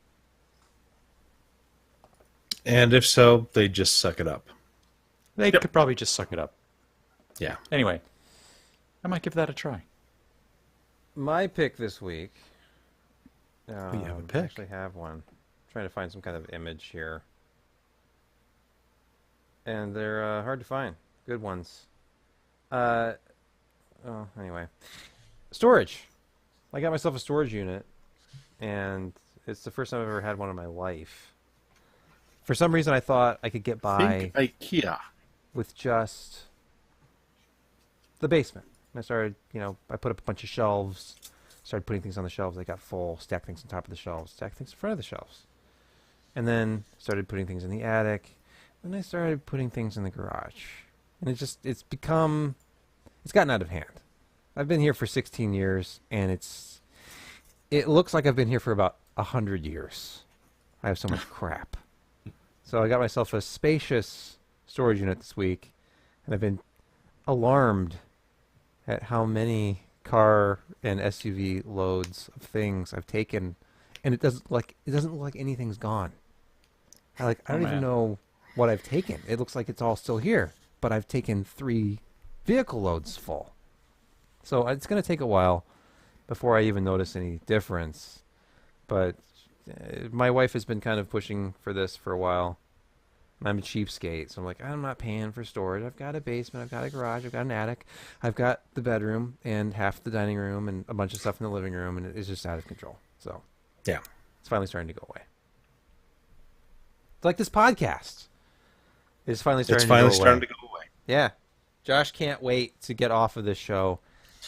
And if so, they just suck it up. They could probably just suck it up. Yeah. Anyway, I might give that a try. My pick this week. You have a pick? I actually have one. I'm trying to find some kind of image here. And they're hard to find. Good ones. Anyway. Storage. I got myself a storage unit, and it's the first time I've ever had one in my life. For some reason, I thought I could get by Think IKEA. with just the basement. And I started, I put up a bunch of shelves, started putting things on the shelves. They got full, stacked things on top of the shelves, stacked things in front of the shelves. And then started putting things in the attic. then I started putting things in the garage, and it's gotten out of hand. I've been here for 16 years, and it looks like I've been here for about 100 years. I have so much crap. So I got myself a spacious storage unit this week, and I've been alarmed at how many car and SUV loads of things I've taken, and it doesn't look like anything's gone. I don't even know what I've taken. It looks like it's all still here, but I've taken 3 vehicle loads full. So it's going to take a while before I even notice any difference. But my wife has been kind of pushing for this for a while. I'm a cheapskate, so I'm like, I'm not paying for storage. I've got a basement, I've got a garage, I've got an attic, I've got the bedroom and half the dining room and a bunch of stuff in the living room, and it's just out of control. So Yeah. it's finally starting to go away. It's like this podcast. It's finally starting to go away. to go away. Yeah. Josh can't wait to get off of this show.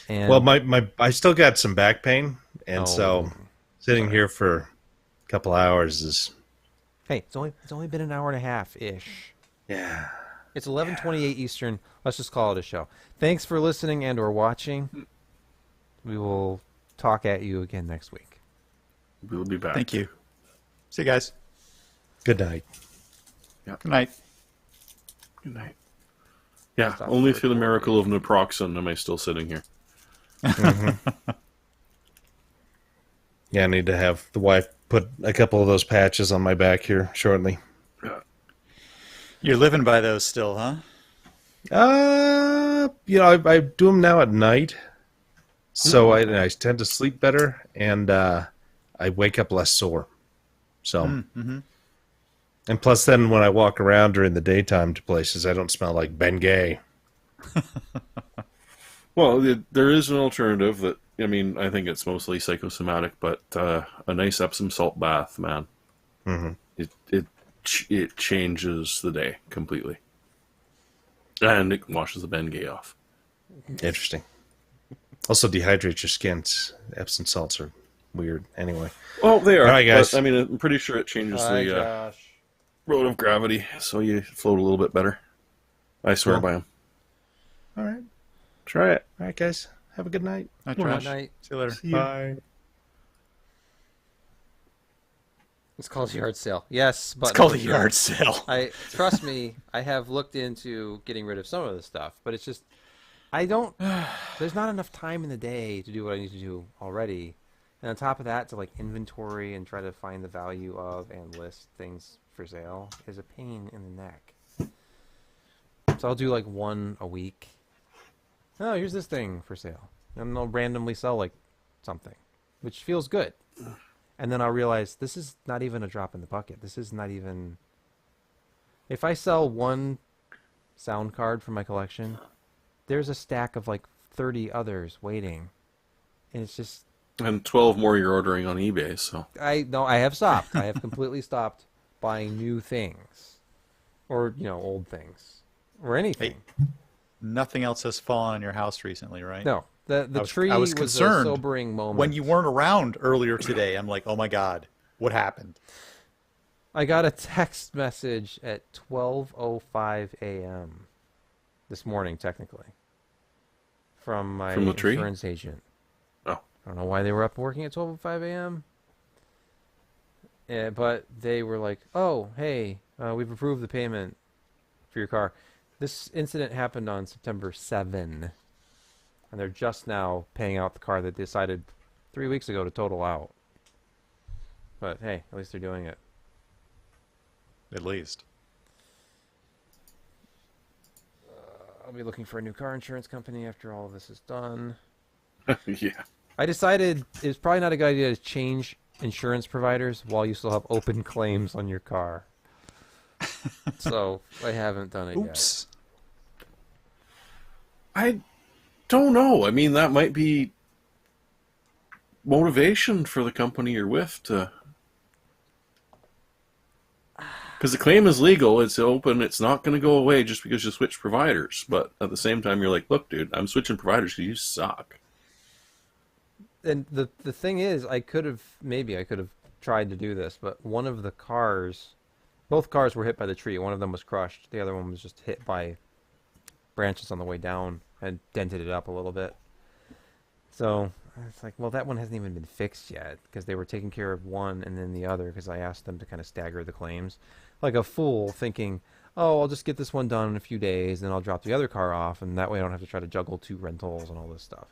And Well, I still got some back pain, and so sitting here for a couple hours is hey, it's only been an hour and a half ish. yeah. It's 11:28 Eastern. Let's just call it a show. Thanks for listening and or watching. We will talk at you again next week. We'll be back. Thank you. See you guys. Good night. Good night. Good night. Yeah, Stop only the through the recording. miracle of naproxen am I still sitting here. Yeah, I need to have the wife put a couple of those patches on my back here shortly. You're living by those still, huh? I do them now at night, so I tend to sleep better, and I wake up less sore. So, and plus, then when I walk around during the daytime to places, I don't smell like Ben Gay. Well, there is an alternative that, I mean, I think it's mostly psychosomatic, but a nice Epsom salt bath, man. It changes the day completely. And it washes the Bengay off. Interesting. Also dehydrates your skin. Epsom salts are weird. Anyway, Well, they are. All right, guys. But, I mean, I'm pretty sure it changes Hi, the Josh. road of gravity, so you float a little bit better. I swear Cool. by them. all right, Try it. all right, guys. Have a good night. Night, Good Josh. night. See you later. Bye. It's called yard sale. Yes, but It's called a yard sale. Trust me, I have looked into getting rid of some of the stuff, but it's just there's not enough time in the day to do what I need to do already. And on top of that, to like inventory and try to find the value of and list things for sale is a pain in the neck. So I'll do like one a week. Oh, here's this thing for sale. And they'll randomly sell like something, which feels good. And then I'll realize this is not even a drop in the bucket. This is not even... If I sell one sound card from my collection, there's a stack of like 30 others waiting. And it's just... And 12 more you're ordering on eBay, so. I have stopped. I have completely stopped buying new things. Or, old things. Or anything. Nothing else has fallen on your house recently, right? No. The tree I was was concerned a sobering moment. When you weren't around earlier today, I'm like, oh my God, what happened? I got a text message at 12:05 a.m. this morning, technically, from my From the tree? insurance agent. Oh. I don't know why they were up working at 12:05 a.m. But they were like, "Oh, hey, we've approved the payment for your car." This incident happened on September 7, and they're just now paying out the car that they decided 3 weeks ago to total out. But hey, at least they're doing it. At least. I'll be looking for a new car insurance company after all of this is done. Yeah. I decided it's probably not a good idea to change insurance providers while you still have open claims on your car. So I haven't done it yet. Oops. I don't know. I mean, that might be motivation for the company you're with to... Because the claim is legal, it's open, it's not going to go away just because you switch providers. But at the same time, you're like, look, dude, I'm switching providers because you suck. And the thing is, I could have tried to do this, but one of the cars Both cars were hit by the tree. One of them was crushed. The other one was just hit by branches on the way down and dented it up a little bit. So it's like, well, that one hasn't even been fixed yet because they were taking care of one and then the other because I asked them to kind of stagger the claims. Like a fool thinking, oh, I'll just get this one done in a few days and then I'll drop the other car off and that way I don't have to try to juggle 2 rentals and all this stuff.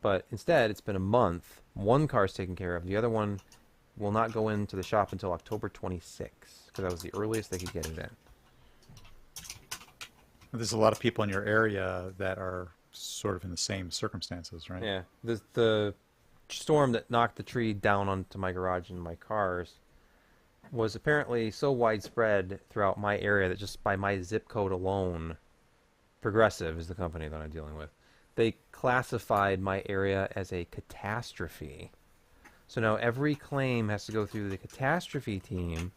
But instead, it's been a month. One car's taken care of. The other one will not go into the shop until October 26th because that was the earliest they could get it in. There's a lot of people in your area that are sort of in the same circumstances, right? Yeah, the storm that knocked the tree down onto my garage and my cars was apparently so widespread throughout my area that just by my zip code alone, Progressive is the company that I'm dealing with, they classified my area as a catastrophe. So now every claim has to go through the catastrophe team,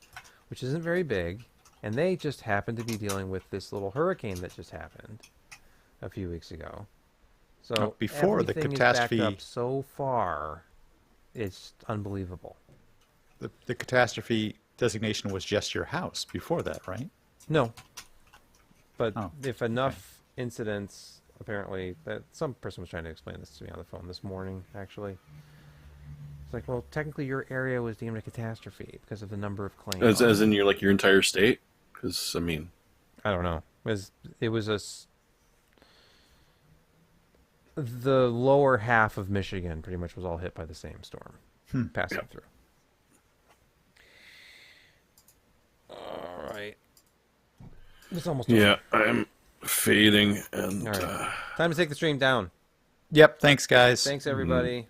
which isn't very big, and they just happen to be dealing with this little hurricane that just happened a few weeks ago. So No, before the everything catastrophe- is backed up so far, it's unbelievable. The catastrophe designation was just your house before that, right? No, but Oh, if enough incidents, apparently, that some person was trying to explain this to me on the phone this morning. Actually, it's like, well, technically, your area was deemed a catastrophe because of the number of claims. As in your entire state? Because I mean, I don't know. The lower half of Michigan pretty much was all hit by the same storm passing Yep. through. All right. It's almost over. yeah, I'm fading, and All right. Time to take the stream down. Yep. Thanks, guys. Thanks, everybody.